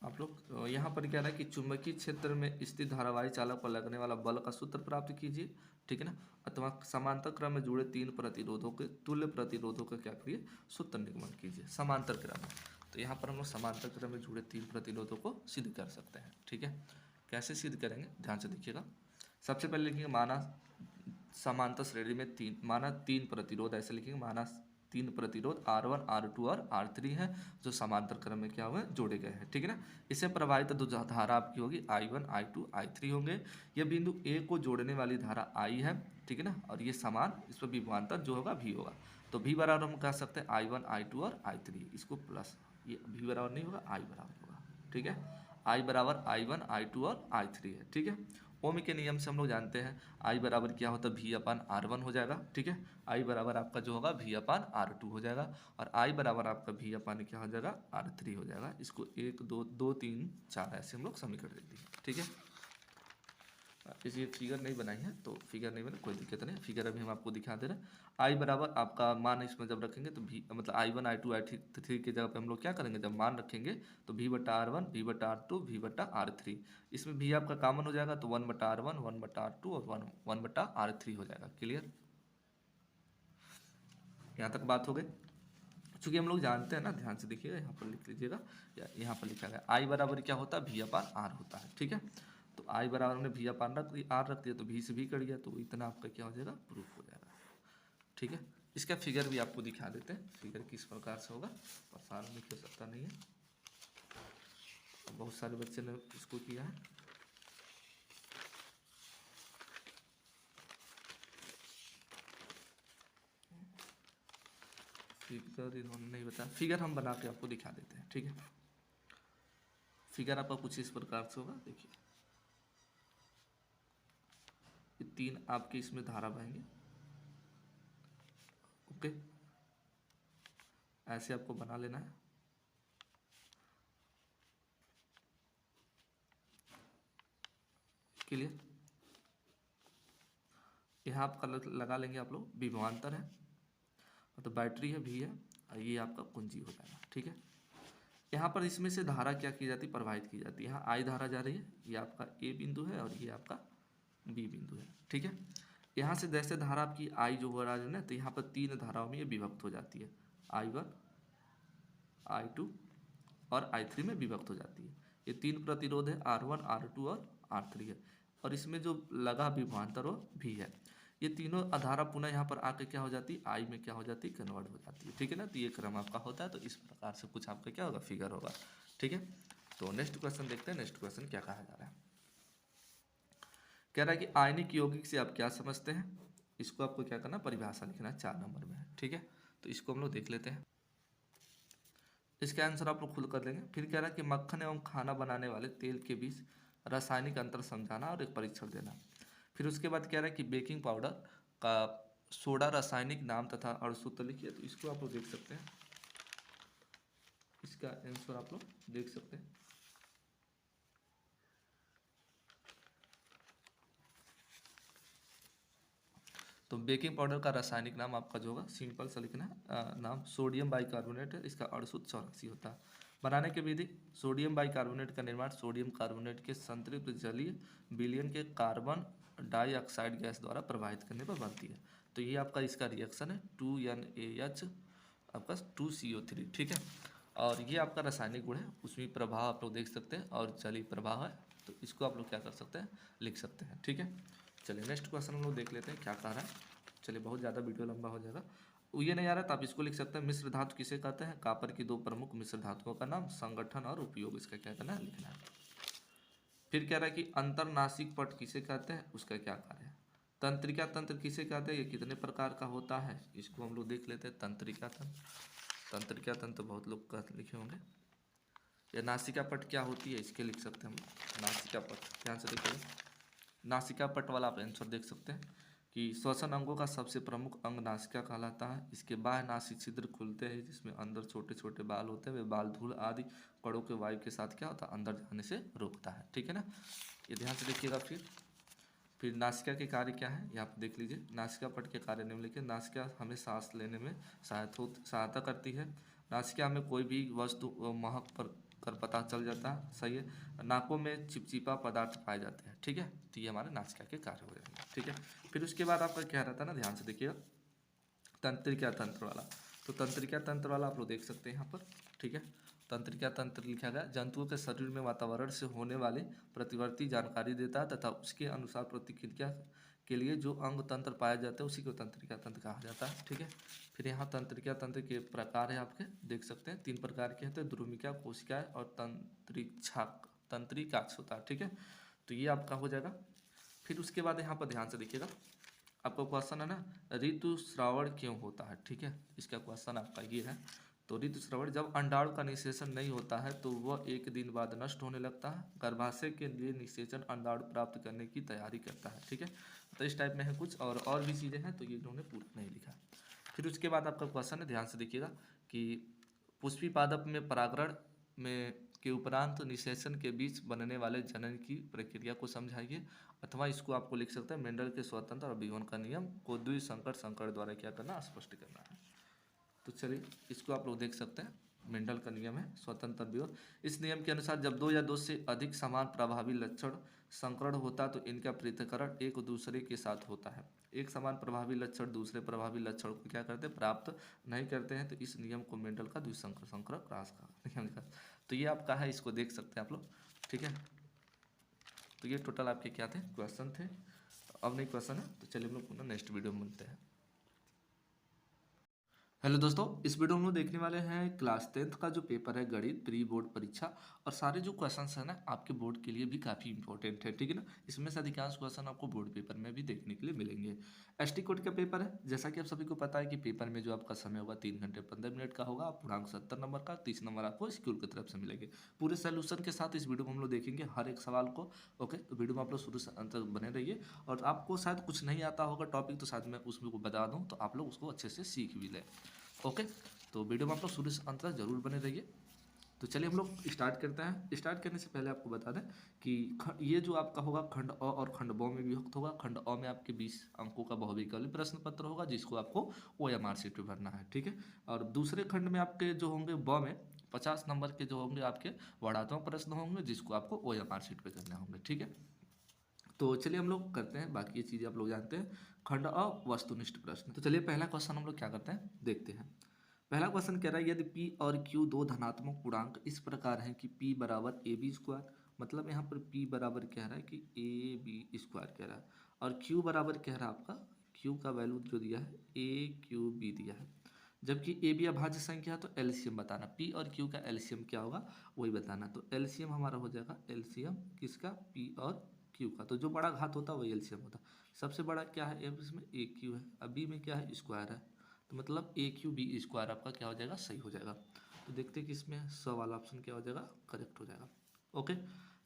आप लोग यहाँ पर क्या है कि चुंबकीय क्षेत्र में स्थित धारावाही चालक पर लगने वाला बल का सूत्र प्राप्त कीजिए, ठीक है ना। अथवा समांतर क्रम में जुड़े 3 प्रतिरोधों के तुल्य प्रतिरोधों का क्या करिए, सूत्र निगमन कीजिए समांतर क्रम में। तो यहाँ पर हम लोग समांतर क्रम में जुड़े 3 प्रतिरोधों को सिद्ध कर सकते हैं, ठीक है। कैसे सिद्ध करेंगे, ध्यान से देखिएगा। सबसे पहले लिखेंगे माना समांतर श्रेणी में 3 प्रतिरोध, ऐसे लिखेंगे माना 3 प्रतिरोध R1 R2 और R3 है जो समांतर क्रम में क्या हुए, जोड़े गए हैं, ठीक है ना। इसे प्रवाहित जो धारा आपकी होगी I1 I2 I3 होंगे। यह बिंदु A को जोड़ने वाली धारा I है, ठीक है ना, और ये समान इस पर विभवांतर जो होगा V होगा। तो V बराबर हम कह सकते हैं I1 I2 और I3, इसको प्लस, ये V बराबर नहीं होगा, I बराबर होगा, ठीक है। I बराबर I1 I2 और I3 है, ठीक है। ओम के नियम से हम लोग जानते हैं I बराबर क्या होता है, V/R1 हो जाएगा, ठीक है। I बराबर आपका जो होगा V/R2 हो जाएगा, और I बराबर आपका V/ क्या हो जाएगा, R3 हो जाएगा। इसको 1 2 2 3 4 ऐसे हम लोग समीकरण देते हैं, ठीक है। इसी फिगर नहीं बनाई है तो फिगर नहीं बना, कोई दिक्कत नहीं, फिगर अभी हम आपको दिखा दे रहे हैं। आई बराबर आपका मान इसमें जब रखेंगे तो भी मतलब I1 I2 I3 की जगह पे हम लोग क्या करेंगे, जब मान रखेंगे तो V/R1 V/R2 V/R3, इसमें भी आपका कॉमन हो जाएगा तो 1/R1 1/R2 और 1/R3 हो जाएगा, क्लियर। यहाँ तक बात हो गई। चूंकि हम लोग जानते हैं ना, ध्यान से देखिएगा, यहाँ पर लिख लीजिएगा, यहाँ पर लिखा गया आई बराबर क्या होता है, V/R होता है, ठीक है। तो आई बराबर हमने V/R रख दिया तो V से भी कट गया, तो इतना आपका क्या हो जाएगा, प्रूफ हो जाएगा, ठीक है। इसका फिगर भी आपको दिखा देते हैं, फिगर किस प्रकार से होगा, परेशान होने की आवश्यकता नहीं है, बहुत सारे बच्चे ने इसको किया है। फिगर इन्होंने नहीं बताया, फिगर हम बना के आपको दिखा देते हैं, ठीक है। फिगर आपका कुछ इस प्रकार से होगा, देखिए ये 3 आपके इसमें धारा बहेंगे, ओके, ऐसे आपको बना लेना है। क्लियर, यहाँ आपका लगा लेंगे आप लोग, विभवांतर है तो बैटरी है, भी है, और ये आपका कुंजी हो जाएगा, ठीक है। यहाँ पर इसमें से धारा क्या की जाती है, प्रवाहित की जाती है। यहाँ आई धारा जा रही है, ये आपका ए बिंदु है और ये आपका बी बिंदु है, ठीक है। यहाँ से जैसे धारा आपकी आई जो हो रहा है ना, तो यहाँ पर 3 धाराओं में ये विभक्त हो जाती है, I1, I2 और I3 में विभक्त हो जाती है। ये 3 प्रतिरोध है, R1, R2 और R3 है, और इसमें जो लगा विभवांतर वो भी है। ये तीनों धारा पुनः यहाँ पर आके क्या हो जाती है, आई में क्या हो जाती है, कन्वर्ट हो जाती है, ठीक है ना। तो ये क्रम आपका होता है, तो इस प्रकार से कुछ आपका क्या होगा, फिगर होगा, ठीक है। तो नेक्स्ट क्वेश्चन देखते हैं, नेक्स्ट क्वेश्चन क्या कहा जा रहा है। कह रहा है कि आयनिक यौगिक से आप क्या समझते हैं, इसको आपको क्या करना, परिभाषा लिखना है, 4 नंबर में है, ठीक है। तो इसको हम लोग देख लेते हैं, इसका आंसर आप लोग खुद कर लेंगे। फिर कह रहा है कि मक्खन एवं खाना बनाने वाले तेल के बीच रासायनिक अंतर समझाना और एक परीक्षण देना। फिर उसके बाद कह रहा है कि बेकिंग पाउडर का सोडा रासायनिक नाम तथा अणुसूत्र लिखिए। तो इसको आप लोग देख सकते हैं, इसका आंसर आप लोग देख सकते हैं। तो बेकिंग पाउडर का रासायनिक नाम आपका जो होगा, सिंपल सा लिखना है, नाम सोडियम बाइकार्बोनेट है, इसका अणुसूत्र 84 होता है। बनाने की विधि, सोडियम बाइकार्बोनेट का निर्माण सोडियम कार्बोनेट के संतृप्त जलीय विलयन के कार्बन डाइऑक्साइड गैस द्वारा प्रभावित करने पर बनती है। तो ये आपका इसका रिएक्शन है 2NaH आपका 2CO3, ठीक है। और ये आपका रासायनिक गुण है, उसमें प्रभाव आप लोग देख सकते हैं, और जलीय प्रभाव है, तो इसको आप लोग क्या कर सकते हैं, लिख सकते हैं, ठीक है। चलिए नेक्स्ट क्वेश्चन हम लोग देख लेते हैं क्या कह रहा है। चलिए बहुत ज़्यादा वीडियो लंबा हो जाएगा, ये नहीं आ रहा तो आप इसको लिख सकते हैं, मिश्र धातु किसे कहते हैं, कॉपर की 2 प्रमुख मिश्र धातुओं का नाम, संगठन और उपयोग, इसका क्या करना है, लिखना है। फिर कह रहा है कि अंतरनासिक पट किसे कहते हैं, उसका क्या कार्य है। तंत्रिका तंत्र किसे कहते हैं, ये कितने प्रकार का होता है, इसको हम लोग देख लेते हैं। तंत्रिका तंत्र, तंत्रिका तंत्र बहुत लोग लिखे होंगे। या नासिका पट क्या होती है, इसके लिख सकते हैं हम, नासिका पट, ध्यान से देखिए, नासिका पट वाला आप आंसर देख सकते हैं कि श्वसन अंगों का सबसे प्रमुख अंग नासिका कहलाता है। इसके बाह्य नासिक छिद्र खुलते हैं, जिसमें अंदर छोटे छोटे बाल होते हैं, वे बाल धूल आदि कणों के वायु के साथ क्या होता है, अंदर जाने से रोकता है, ठीक है ना। ये ध्यान से देखिएगा। फिर नासिका के कार्य क्या है, यहाँ पर देख लीजिए, नासिका पट के कार्य निम्नलिखित। नासिका हमें सांस लेने में सहायता करती है। नासिका में कोई भी वस्तु महक पर कर पता चल जाता है, सही है। नाकों में चिपचिपा पदार्थ पाए जाते हैं, ठीक है। तो ये हमारे नासिका के कार्य हो जाएंगे, ठीक है। फिर उसके बाद आपका क्या रहता है ना, ध्यान से देखिएगा, तंत्रिका तंत्र वाला। तो तंत्रिका तंत्र वाला आप लोग देख सकते हैं यहाँ पर, ठीक है। तंत्रिका तंत्र लिखा गया, जंतुओं के शरीर में वातावरण से होने वाली प्रतिवर्ती जानकारी देता है तथा उसके अनुसार प्रतिक्रिया के लिए जो अंग तंत्र पाया जाता है उसी को तंत्रिका तंत्र कहा जाता है, ठीक है। फिर यहाँ तंत्रिका तंत्र के प्रकार है आपके, देख सकते हैं 3 प्रकार के हैं, द्रुमिका, कोशिकाएं और तंत्रिकाक्ष होता है, ठीक है। तो ये आपका हो जाएगा। फिर उसके बाद यहाँ पर ध्यान से देखिएगा, आपका क्वेश्चन है ना, ऋतुस्रावण क्यों होता है, ठीक है। इसका क्वेश्चन आपका ये है। तो ऋतुस्रावण, जब अंडाणु का निषेचन नहीं होता है तो वह 1 दिन बाद नष्ट होने लगता है। गर्भाशय के लिए निषेचन अंडाणु प्राप्त करने की तैयारी करता है, ठीक है। तो इस टाइप में है कुछ, और भी चीज़ें हैं, तो ये इन्होंने पूरा नहीं लिखा। फिर उसके बाद आपका क्वेश्चन है, ध्यान से देखिएगा कि पुष्पी पादप में परागण में के उपरांत निषेचन के बीच बनने वाले जनन की प्रक्रिया को समझाइए। अथवा इसको आपको लिख सकते हैं, मेंडल के स्वतंत्र और विभवन का नियम को द्विसंकर संकर द्वारा क्या करना, स्पष्ट करना है। तो चलिए इसको आप लोग देख सकते हैं, मेंडल का नियम है स्वतंत्र विभवन। इस नियम के अनुसार जब 2 या 2 से अधिक समान प्रभावी लक्षण संकरण होता तो इनका पृथक्करण एक दूसरे के साथ होता है। एक समान प्रभावी लक्षण दूसरे प्रभावी लक्षण को क्या करते हैं, प्राप्त नहीं करते हैं, तो इस नियम को मेंडल का द्विसंकर संकर क्रॉस का नियम लिखा। तो ये आपका है, इसको देख सकते हैं आप लोग, ठीक है। तो ये टोटल आपके क्या थे, क्वेश्चन थे। अब नहीं क्वेश्चन है, तो चलिए हम लोग पुनः नेक्स्ट वीडियो में मिलते हैं। हेलो दोस्तों, इस वीडियो में हम लोग देखने वाले हैं क्लास 10th का जो पेपर है गणित प्री बोर्ड परीक्षा। और सारे जो क्वेश्चंस हैं ना आपके बोर्ड के लिए भी काफ़ी इंपॉर्टेंट है, ठीक है ना। इसमें से अधिकांश क्वेश्चन आपको बोर्ड पेपर में भी देखने के लिए मिलेंगे। एसटी कोड का पेपर है, जैसा कि आप सभी को पता है कि पेपर में जो आपका समय होगा 3 घंटे 15 मिनट का होगा। पूर्णांक 70 नंबर का, 30 नंबर आपको स्कूल की तरफ से मिलेंगे। पूरे सोल्यूशन के साथ इस वीडियो में हम लोग देखेंगे हर एक सवाल को। ओके, तो वीडियो में आप लोग शुरू से अंत तक बने रहिए। और आपको शायद कुछ नहीं आता होगा टॉपिक, तो शायद मैं उसमें को बता दूँ तो आप लोग उसको अच्छे से सीख भी लें। ओके, तो वीडियो में आप लोग शुरू से अंत तक जरूर बने रहिए। तो चलिए हम लोग स्टार्ट करते हैं। स्टार्ट करने से पहले आपको बता दें कि ये जो आपका होगा खंड अ और खंड ब में विभक्त होगा। खंड अ में आपके 20 अंकों का बहुविकल्पी प्रश्न पत्र होगा, जिसको आपको OMR शीट पे भरना है, ठीक है। और दूसरे खंड में आपके जो होंगे ब में 50 नंबर के जो होंगे आपके वर्णात्मक प्रश्न होंगे, जिसको आपको OMR शीट पे करने होंगे, ठीक है। तो चलिए हम लोग करते हैं, बाकी ये चीज़ें आप लोग जानते हैं। खंड अ वस्तुनिष्ठ प्रश्न। तो चलिए पहला क्वेश्चन हम लोग क्या करते हैं देखते हैं। पहला क्वेश्चन कह रहा है यदि P और Q दो धनात्मक पूर्णांक इस प्रकार हैं कि P बराबर AB स्क्वायर, मतलब यहाँ पर P बराबर कह रहा है कि AB स्क्वायर कह रहा है, और Q बराबर कह रहा है आपका Q का वैल्यू जो दिया है AQB दिया है। जबकि AB अभाज्य संख्या है तो एलसीएम बताना। P और Q का एलसीएम क्या होगा वही बताना। तो एलसीएम हमारा हो जाएगा, एलसीएम किसका, P और Q का। तो जो बड़ा घात होता है वही एलसीएम होता है। सबसे बड़ा क्या है इसमें AQ है, अब B में क्या है स्क्वायर है, तो मतलब AQB स्क्वायर आपका क्या हो जाएगा, सही हो जाएगा। तो देखते हैं कि इसमें 100 वाला ऑप्शन क्या हो जाएगा, करेक्ट हो जाएगा। ओके,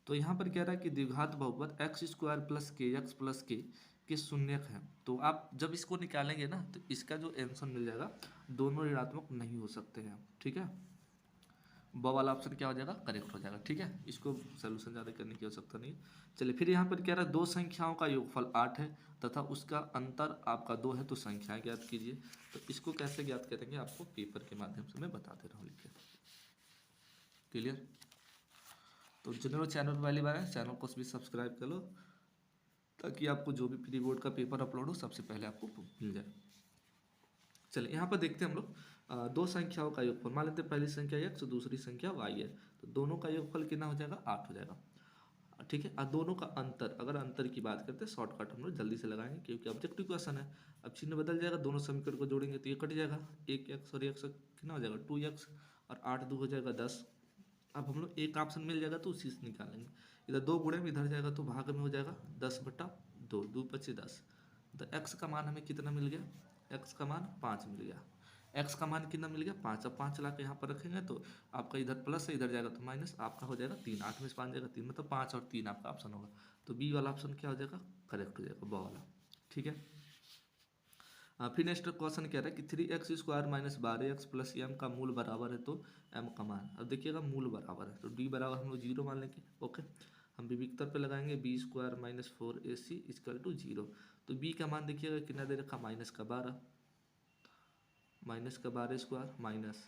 तो यहाँ पर कह रहा है कि द्विघात बहुपद एक्स स्क्वायर प्लस के एक्स प्लस के शून्यक है। तो आप जब इसको निकालेंगे ना तो इसका जो आंसर मिल जाएगा दोनों ऋणात्मक नहीं हो सकते हैं, ठीक है। ब वाला ऑप्शन क्या हो जाएगा, करेक्ट हो जाएगा, ठीक है। इसको सोल्यूशन ज़्यादा करने की आवश्यकता नहीं है। चलिए फिर यहाँ पर क्या रहा है, दो संख्याओं का योगफल 8 है तथा उसका अंतर आपका 2 है, तो संख्याएं ज्ञात कीजिए। तो इसको कैसे ज्ञात करेंगे आपको पेपर के माध्यम से मैं बता दे रहा हूँ, लिख के। क्लियर। तो जिन्होंने चैनल पर पहली बार है चैनल को भी सब्सक्राइब कर लो, ताकि आपको जो भी प्री बोर्ड का पेपर अपलोड हो सबसे पहले आपको मिल जाए। चलिए यहाँ पर देखते हैं हम लोग दो संख्याओं का योगफल। मान लेते हैं पहली संख्या x दूसरी संख्या y है, तो दोनों का योगफल कितना हो जाएगा, 8 हो जाएगा, ठीक है। और दोनों का अंतर, अगर अंतर की बात करते हैं शॉर्टकट हम लोग जल्दी से लगाएंगे क्योंकि ऑब्जेक्टिव क्वेश्चन है। अब चिन्ह बदल जाएगा, दोनों समीकरण को जोड़ेंगे तो ये कट जाएगा, 1x और x कितना हो जाएगा 2x, और 8 2 हो जाएगा 10। अब हम लोग एक ऑप्शन मिल जाएगा तो उसी से निकालेंगे। इधर 2 गुणे में इधर जाएगा तो भाग में हो जाएगा 10/2, 2 × 10। तो x का मान हमें कितना मिल गया, x का मान 5 मिल गया। x का मान कितना मिल गया 5। अब 5 ला के यहाँ पर रखेंगे तो आपका इधर प्लस है, इधर जाएगा तो माइनस, आपका हो जाएगा 3। 8 में से 5 जाएगा 3, मतलब 5 और 3 आपका ऑप्शन होगा। तो बी वाला ऑप्शन क्या हो जाएगा, करेक्ट हो जाएगा, ब वाला, ठीक है। फिर नेक्स्ट क्वेश्चन कह रहा है कि 3x² minus 12x plus M का मूल बराबर है तो एम का मान। अब देखिएगा मूल बराबर है तो डी बराबर हम लोग 0 मान लेंगे। ओके, हम विविक्तर पे लगाएंगे b² minus 4ac equal to 0। तो b का मान देखिएगा कितना दे रखा, -12, -12² माइनस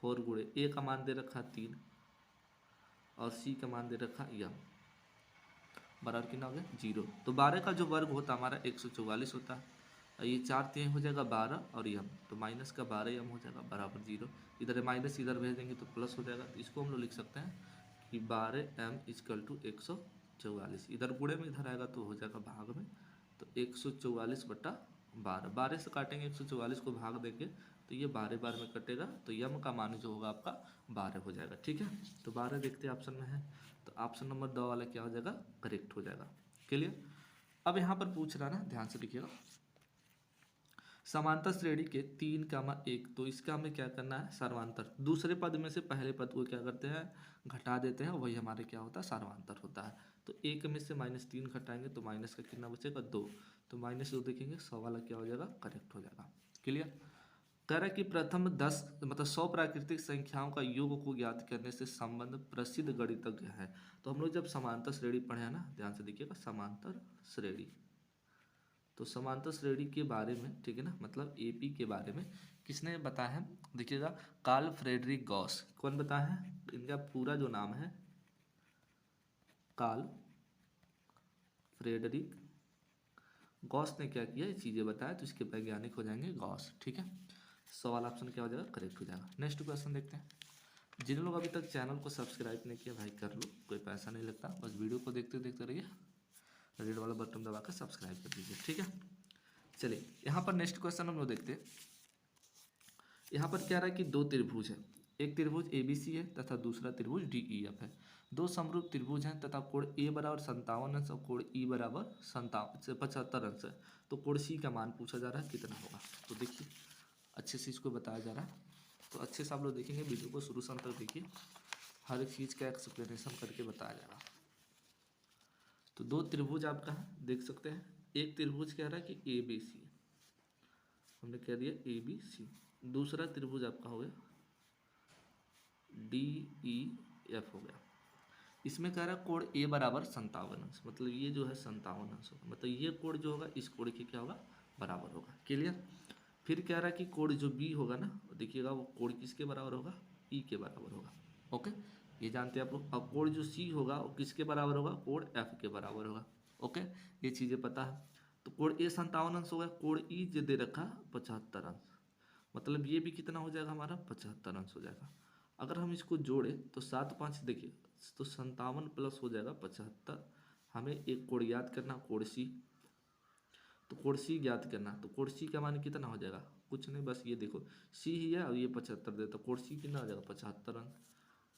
4 गुणे a का मान दे रखा 3 और c का मान दे रखा यम, बराबर कितना हो गया 0। तो 12 का जो वर्ग होता है हमारा 144 होता है, और ये 4 3 हो जाएगा 12 और यम, तो माइनस का 12 यम हो जाएगा बराबर 0। इधर माइनस इधर भेज देंगे तो प्लस हो जाएगा। तो इसको हम लोग लिख सकते हैं कि 12m इक्वल टू 144। इधर गुणे में इधर आएगा तो हो जाएगा भाग में, तो 144/12। 12 से काटेंगे 144 को भाग देंगे तो ये 12 बार में कटेगा, तो यम का मान जो होगा आपका 12 हो जाएगा, ठीक है। तो 12 देखते हैं ऑप्शन में है, तो ऑप्शन नंबर 2 वाला क्या हो जाएगा, करेक्ट हो जाएगा। क्लियर। अब यहाँ पर पूछ रहा ना, ध्यान से देखिएगा, समांतर श्रेणी के 3, 1, तो इसका हमें क्या करना है, सर्वांतर। दूसरे पद में से पहले पद को क्या करते हैं, घटा देते हैं, वही हमारे क्या होता है, सर्वांतर होता है। तो 1 में से -3 घटाएंगे तो माइनस का कितना बचेगा 2, तो -2 देखेंगे 100 वाला क्या हो जाएगा, करेक्ट हो जाएगा। क्लियर। कह रहा है कि प्रथम 10 मतलब 100 प्राकृतिक संख्याओं का योग को ज्ञात करने से संबंध प्रसिद्ध गणितज्ञ है। तो हम लोग जब समांतर श्रेणी पढ़े हैं ना, ध्यान से देखिएगा, समांतर श्रेणी, तो समांतर श्रेणी के बारे में, ठीक है ना, मतलब एपी के बारे में किसने बताया है, देखिएगा, कार्ल फ्रेडरिक गॉस। कौन बताया है, इनका पूरा जो नाम है कार्ल फ्रेडरिक गॉस ने क्या किया, ये चीज़ें बताया, तो इसके वैज्ञानिक हो जाएंगे गॉस, ठीक है। सवाल ऑप्शन क्या हो जाएगा, करेक्ट हो जाएगा। नेक्स्ट क्वेश्चन देखते हैं। जिन लोग अभी तक चैनल को सब्सक्राइब नहीं किया भाई कर लो, कोई पैसा नहीं लगता, बस वीडियो को देखते देखते रहिए, रेड वाला बटन दबा कर सब्सक्राइब कर दीजिए, ठीक है। चलिए यहाँ पर नेक्स्ट क्वेश्चन हम लोग देखते हैं। यहाँ पर क्या रहा है कि दो त्रिभुज है, एक त्रिभुज ABC है तथा दूसरा त्रिभुज DEF है। दो समरूप त्रिभुज हैं तथा कोण A बराबर 57 अंश और कोण E बराबर 75 अंश है। तो कोण C का मान पूछा जा रहा है कितना होगा। तो देखिए अच्छे से इसको बताया जा रहा है, तो अच्छे से आप लोग देखेंगे वीडियो को शुरू से अंत तक देखिए, हर एक चीज़ का एक्सप्लेनेशन करके बताया जा रहा है। तो दो त्रिभुज आपका है, देख सकते हैं। एक त्रिभुज कह रहा है कि ABC, हमने कह दिया ABC। दूसरा त्रिभुज आपका हो गया DEF हो गया। इसमें कह रहा है कोण A बराबर 57 अंश, मतलब ये जो है 57 अंश होगा, मतलब ये कोण जो होगा इस कोण के क्या होगा, बराबर होगा। क्लियर। फिर कह रहा है कि कोण जो B होगा ना, देखिएगा वो कोण किसके बराबर होगा, E के बराबर होगा। ओके, ये जानते हैं आप लोग। अब कोण जो C होगा वो किसके बराबर होगा, कोण F के बराबर होगा। ओके, ये चीज़ें पता है। तो कोण A 57 अंश होगा, कोण E जो दे रखा 75 अंश, मतलब ये भी कितना हो जाएगा हमारा, 75 अंश हो जाएगा। अगर हम इसको जोड़ें तो 7 5 देखिए, तो 57 प्लस हो जाएगा 75। हमें एक कोण याद करना, कोण C, तो कोण C ज्ञात करना। तो कोण C का मान कितना हो जाएगा, कुछ नहीं, बस ये देखो C ही है और ये 75 देता, कोण C कितना हो जाएगा 75 अंश।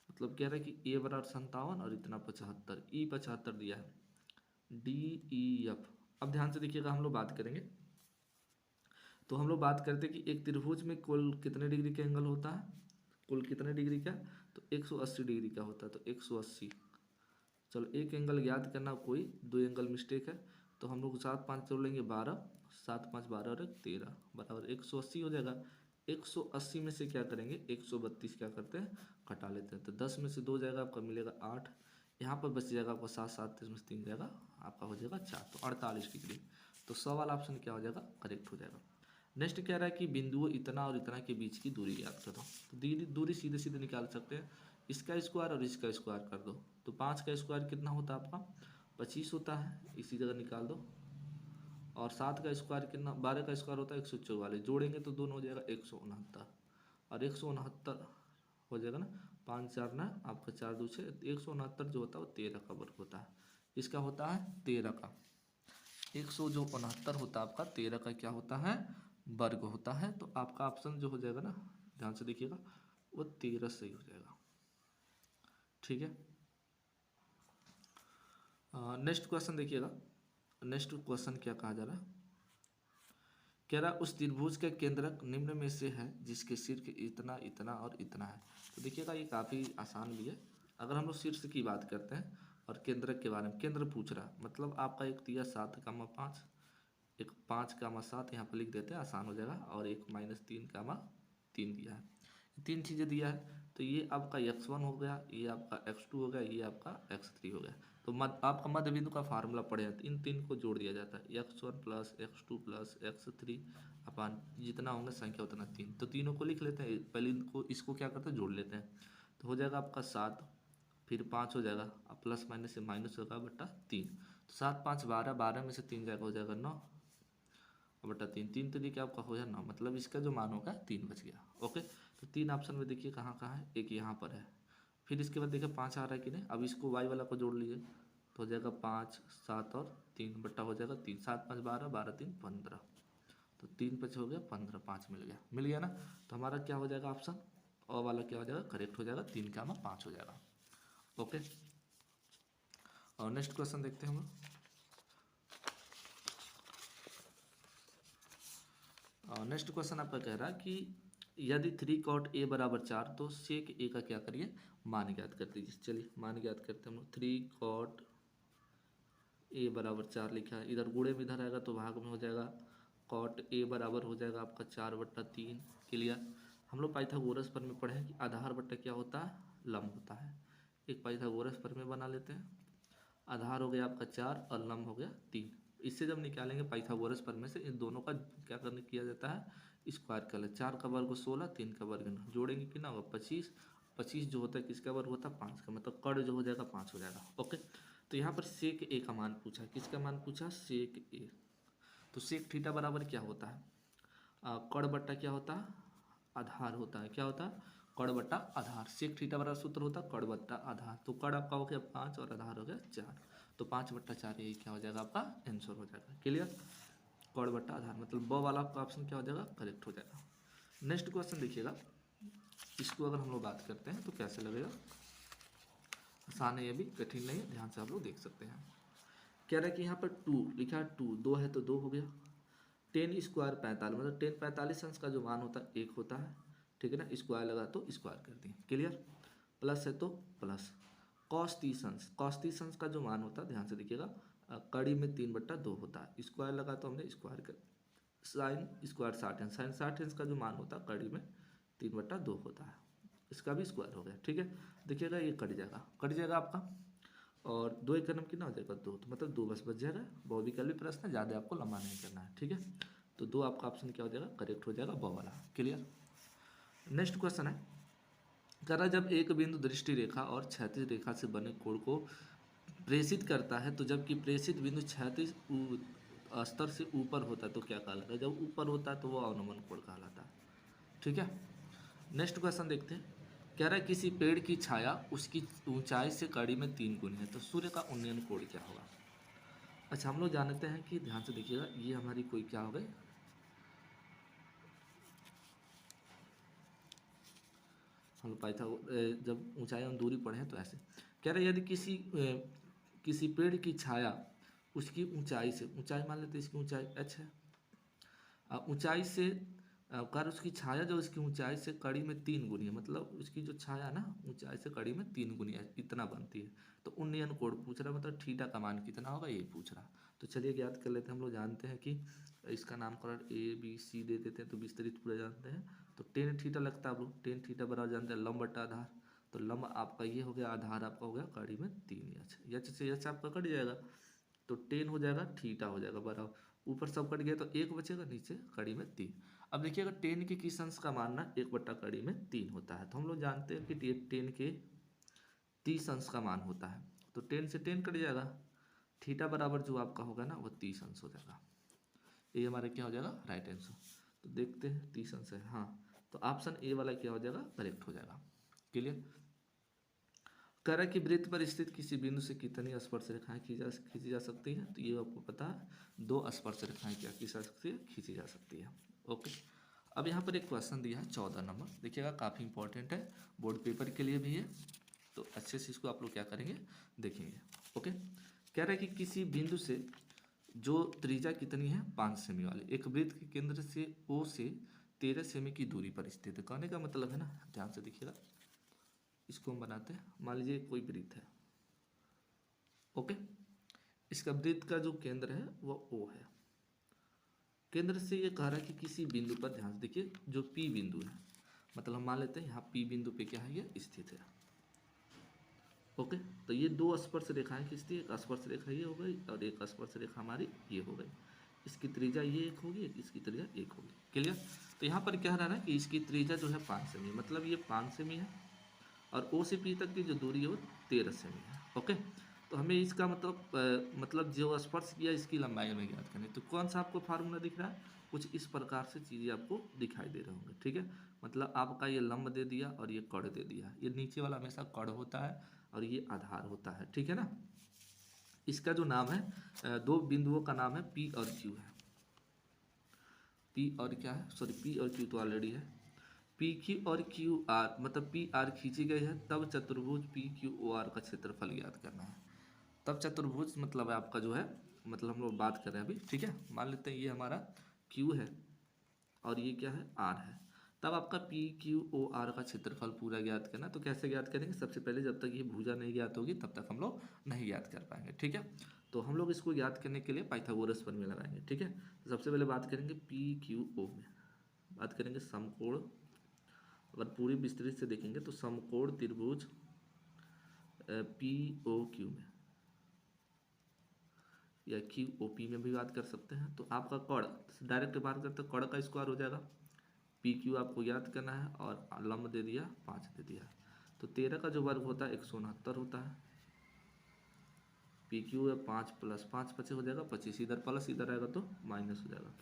मतलब कह रहा है कि A बराबर 57 और इतना 75, E 75 दिया है, DEF। अब ध्यान से देखिएगा, हम लोग बात करेंगे तो हम लोग बात करते हैं कि एक त्रिभुज में कुल कितने डिग्री का एंगल होता है, कुल कितने डिग्री का, तो 180 डिग्री का होता है। तो 180, चलो एक एंगल याद करना, कोई दो एंगल मिस्टेक है, तो हम लोग 7 5 जोड़ लेंगे 12, 7 5 12 और 13 बराबर 180 हो जाएगा। 180 में से क्या करेंगे, 132 क्या करते हैं, घटा लेते हैं। तो 10 में से 2 जाएगा आपका, मिलेगा 8, यहाँ पर बच जाएगा आपका 7 7 में से 3 जाएगा आपका, हो जाएगा 4, तो 48 डिग्री। तो 100 वाला ऑप्शन क्या हो जाएगा, करेक्ट हो जाएगा। नेक्स्ट कह रहा है कि बिंदुओं इतना और इतना के बीच की दूरी याद करो। तो दूरी सीधे सीधे निकाल सकते हैं, इसका स्क्वायर और इसका स्क्वायर कर दो। तो 5 का स्क्वायर कितना होता है आपका, 25 होता है, इसी जगह निकाल दो। और 7 का स्क्वायर कितना, 12 का स्क्वायर होता है 144, जोड़ेंगे तो दोनों हो जाएगा 169, और 169 हो जाएगा ना, 5 4 ना आपका 4 2 6, 169 जो होता है वो 13 का वर्ग होता है। इसका होता है 13 का, 169 होता है आपका 13 का क्या होता है, वर्ग होता है। तो आपका ऑप्शन जो हो जाएगा ना, ध्यान से देखिएगा, वो 13 सही हो जाएगा। ठीक है। नेक्स्ट क्वेश्चन देखिएगा, नेक्स्ट क्वेश्चन क्या कहा जा रहा है, कह रहा उस त्रिभुज का केंद्रक निम्न में से है जिसके शीर्ष इतना इतना और इतना है। तो देखिएगा ये काफ़ी आसान भी है। अगर हम लोग शीर्ष की बात करते हैं और केंद्रक के बारे में, केंद्र पूछ रहा है, मतलब आपका एक दिया 7 5, एक 5 7 यहाँ पर लिख देते हैं, आसान हो जाएगा, और एक -3 दिया है, 3 चीज़ें दिया है। तो ये आपका x1 हो गया, ये आपका x2 हो गया, ये आपका x3 हो गया। तो आपका मध्य बिंदु का फार्मूला पड़े हैं, इन 3 को जोड़ दिया जाता है, x1 plus x2 plus x3 अपान जितना होंगे संख्या उतना 3। तो तीनों को लिख लेते हैं, पहले इनको इसको क्या करते हैं, जोड़ लेते हैं। तो हो जाएगा आपका 7, फिर 5 हो जाएगा, अब प्लस माइनस से माइनस होगा बटा 3। तो 7 5 12, 12 में से 3 जाएगा, हो जाएगा 9 बटा 3, 3 तरीके आपका हो जाए 9, मतलब इसका जो मान होगा 3 बच गया। ओके, तो 3 ऑप्शन में देखिए कहाँ कहाँ है, एक यहाँ पर है, फिर इसके बाद देखिए 5 आ रहा है कि नहीं। अब इसको वाई वाला को जोड़ लीजिए, तो हो जाएगा 5 7 और 3 बट्टा हो जाएगा 3, 7 5 12, 12 3 15, तो 3 5 हो गया 15, 5 मिल गया ना। तो हमारा क्या हो जाएगा ऑप्शन और वाला क्या हो जाएगा, करेक्ट हो जाएगा, 3 का 5 हो जाएगा। ओके, और नेक्स्ट क्वेश्चन देखते हैं हम लोग। नेक्स्ट क्वेश्चन आपका कह रहा है कि यदि 3 cot a बराबर 4 तो sec a का क्या करिए, मान ज्ञात कर दीजिए। चलिए मान ज्ञात करते हैं हम लोग। 3 cot a बराबर 4 लिखा है, इधर गुणे में इधर आएगा तो भाग में हो जाएगा, cot a बराबर हो जाएगा आपका 4/3। क्लियर। हम लोग पाइथागोरस पर में पढ़े हैं कि आधार बट्टा क्या होता है, लंब होता है। एक पाइथागोरस पर में बना लेते हैं, आधार हो गया आपका 4 और लंब हो गया 3। इससे जब निकालेंगे पाइथागोरस पर में से, इन दोनों का क्या करने किया जाता है, स्क्वायर कर ले। 4 का वर्ग 16, 3 का वर्ग 9, जोड़ेंगे कितना होगा 25, 25 जो होता है किसका वर्ग होता है 5 का, मतलब कड़ जो हो जाएगा 5 हो जाएगा। ओके, तो यहाँ पर सेक ए का मान पूछा, किसका मान पूछा, सेक ए। तो सेक थीटा बराबर क्या होता है, कड़ बट्टा क्या होता है, आधार होता है। क्या होता है, कड़ बट्टा आधार। सेक थीटा बराबर सूत्र होता है कड़ बट्टा आधार। तो कड़ आपका हो गया 5 और आधार हो गया 4, तो 5/4 यही क्या हो जाएगा आपका आंसर हो जाएगा। क्लियर, कड़ बट्टा आधार, मतलब ब वाला आपका ऑप्शन क्या हो जाएगा, करेक्ट हो जाएगा। नेक्स्ट क्वेश्चन देखिएगा, इसको अगर हम लोग बात करते हैं तो कैसे लगेगा, आसान है, ये भी कठिन नहीं है, ध्यान से आप लोग देख सकते हैं। कह रहा है कि यहाँ पर 2 लिखा है, 2 2 है तो 2 हो गया। 10 स्क्वायर 45, मतलब 10 45 अंश का जो मान होता है 1 होता है, ठीक है ना। स्क्वायर लगा तो स्क्वायर कर दिए, क्लियर। प्लस है तो प्लस। कॉस 30 अंश, कॉस 30 अंश का जो मान होता है ध्यान से देखिएगा, कड़ी में 3/2 होता है, स्क्वायर लगा तो हमने स्क्वायर कर। साइन स्क्वायर 60 अंश, साइन 60 अंश का जो मान होता है कड़ी में 3/2 होता है, इसका भी स्क्वायर हो गया, ठीक है। देखिएगा ये कट जाएगा आपका, और 2 एक नंबर कितना हो जाएगा 2, तो मतलब 2 बस बच जाएगा। बहुविकल्पी प्रश्न है, ज़्यादा आपको लंबा नहीं करना है, ठीक है। तो 2 आपका ऑप्शन क्या हो जाएगा, करेक्ट हो जाएगा, ब वाला, क्लियर। नेक्स्ट क्वेश्चन है, कह रहा जब एक बिंदु दृष्टि रेखा और क्षैतिज रेखा से बने कोण को प्रेषित करता है, तो जबकि प्रेषित बिंदु क्षैतिज स्तर से ऊपर होता है तो क्या कहलाता है, जब ऊपर होता है तो वो अवनमन कोण कहलाता है, ठीक है। नेक्स्ट क्वेश्चन देखते हैं, कह रहा है किसी पेड़ की छाया उसकी ऊंचाई से कड़ी में 3 गुनी है, तो सूर्य का उन्नयन कोण क्या होगा। अच्छा, हम लोग जानते हैं कि ध्यान से देखिएगा, ये हमारी कोई क्या हो गई, हम लोग पाइथा जब ऊंचाई और दूरी पढ़े हैं तो ऐसे कह रहे हैं, यदि किसी पेड़ की छाया उसकी ऊंचाई से, ऊंचाई मान लेते हैं इसकी ऊंचाई h है, ऊंचाई से कर उसकी छाया जो उसकी ऊंचाई से कड़ी में 3 गुनी है, मतलब उसकी जो छाया ना ऊंचाई से कड़ी में 3 गुनी है, इतना बनती है। तो उन्नयन कोण पूछ रहा, मतलब थीटा का मान कितना होगा ये पूछ रहा। तो चलिए याद कर लेते हैं, हम लोग जानते हैं कि इसका नामकरण ABC दे देते हैं तो विस्तृत पूरा जानते हैं। तो टेन थीटा लगता है, आप लोग टेन थीटा बराबर जानते हैं लंब बटा आधार, तो लंब आपका ये हो गया, आधार आपका हो गया कड़ी में 3 एच से एच आपका कट जाएगा, तो टेन हो जाएगा, थीटा हो जाएगा बराबर, ऊपर सब कट गया तो 1 बचेगा, नीचे कड़ी में 3। अब देखिएगा टेन के किस अंश का मान ना 1/कड़ी में 3 होता है, तो हम लोग जानते हैं कि टेन के 30 अंश का मान होता है, तो 10 से 10 कट जाएगा, थीटा बराबर जो आपका होगा ना वो 30 अंश हो जाएगा, ये हमारा क्या हो जाएगा, राइट आंसर। तो देखते हैं 30 अंश है, हाँ, तो ऑप्शन ए वाला क्या हो जाएगा, करेक्ट हो जाएगा, क्लियर। कह रहा है कि वृत्त पर स्थित किसी बिंदु से कितनी स्पर्श रेखाएं खींची जा सकती है, तो ये आपको पता है 2 स्पर्श रेखाएं क्या खींची जा सकती है, खींची जा सकती है, ओके। अब यहाँ पर एक क्वेश्चन दिया है 14 नंबर, देखिएगा काफ़ी इंपॉर्टेंट है, बोर्ड पेपर के लिए भी है, तो अच्छे से इसको आप लोग क्या करेंगे, देखेंगे, ओके। कह रहा है कि किसी बिंदु से जो त्रिज्या कितनी है 5 सेमी वाले एक वृत्त के केंद्र से ओ से 13 सेमी की दूरी पर स्थित है, कहने का मतलब है ना, ध्यान से देखिएगा, इसको हम बनाते हैं, मान लीजिए कोई वृत्त है, ओके, इसका वृत्त का जो केंद्र है वो ओ है, केंद्र से ये कह रहा है कि किसी बिंदु पर, ध्यान से देखिए, जो पी बिंदु है, मतलब हम मान लेते हैं यहाँ पी बिंदु पे क्या है, ये स्थित है, ओके। तो ये 2 स्पर्श रेखाएं खींचती है, एक स्पर्श रेखा ये हो गई और एक स्पर्श रेखा हमारी ये हो गई, इसकी त्रिज्या ये एक होगी, इसकी त्रिज्या एक होगी, क्लियर। तो यहाँ पर क्या रहा है ना कि इसकी त्रिज्या जो है 5 सेमी, मतलब ये 5 सेमी है, और ओ से पी तक की जो दूरी है वो 13 सेमी है, ओके। तो हमें इसका मतलब जो स्पर्श किया इसकी लंबाई हमें ज्ञात करनी है, तो कौन सा आपको फार्मूला दिख रहा है, कुछ इस प्रकार से चीज़ें आपको दिखाई दे रहे होंगे, ठीक है। मतलब आपका ये लंब दे दिया और ये कड़ दे दिया, ये नीचे वाला हमेशा कड़ होता है और ये आधार होता है, ठीक है ना। इसका जो नाम है, 2 बिंदुओं का नाम है पी और क्यू है, पी और क्या है, सॉरी पी और क्यू तो ऑलरेडी है, पी क्यू और क्यू आर, मतलब पी आर खींची गई है, तब चतुर्भुज पी क्यू ओ आर का क्षेत्रफल ज्ञात करना है। तब चतुर्भुज मतलब है आपका जो है, मतलब हम लोग बात कर रहे हैं अभी, ठीक है। मान लेते हैं ये हमारा क्यू है और ये क्या है, आर है, तब आपका पी क्यू ओ आर का क्षेत्रफल पूरा ज्ञात करना। तो कैसे ज्ञात करेंगे, सबसे पहले जब तक ये भुजा नहीं ज्ञात होगी तब तक हम लोग नहीं ज्ञात कर पाएंगे, ठीक है। तो हम लोग इसको ज्ञात करने के लिए पाइथागोरस प्रमेय लगाएंगे, ठीक है। तो सबसे पहले बात करेंगे पी क्यू ओ में, बात करेंगे समकोण, अगर पूरी विस्तृत से देखेंगे तो समकोण त्रिभुज पी ओ क्यू में या क्यू ओ पी में भी बात कर सकते हैं। तो आपका कड़, डायरेक्ट बात करते हैं, कड़ का स्क्वायर हो जाएगा, पी क्यू आपको याद करना है, और लंब दे दिया 5 दे दिया, तो 13 का जो वर्ग होता है 169 होता है, पी क्यू है 5 + 5 25 हो जाएगा, 25 इधर प्लस इधर आएगा तो माइनस हो जाएगा,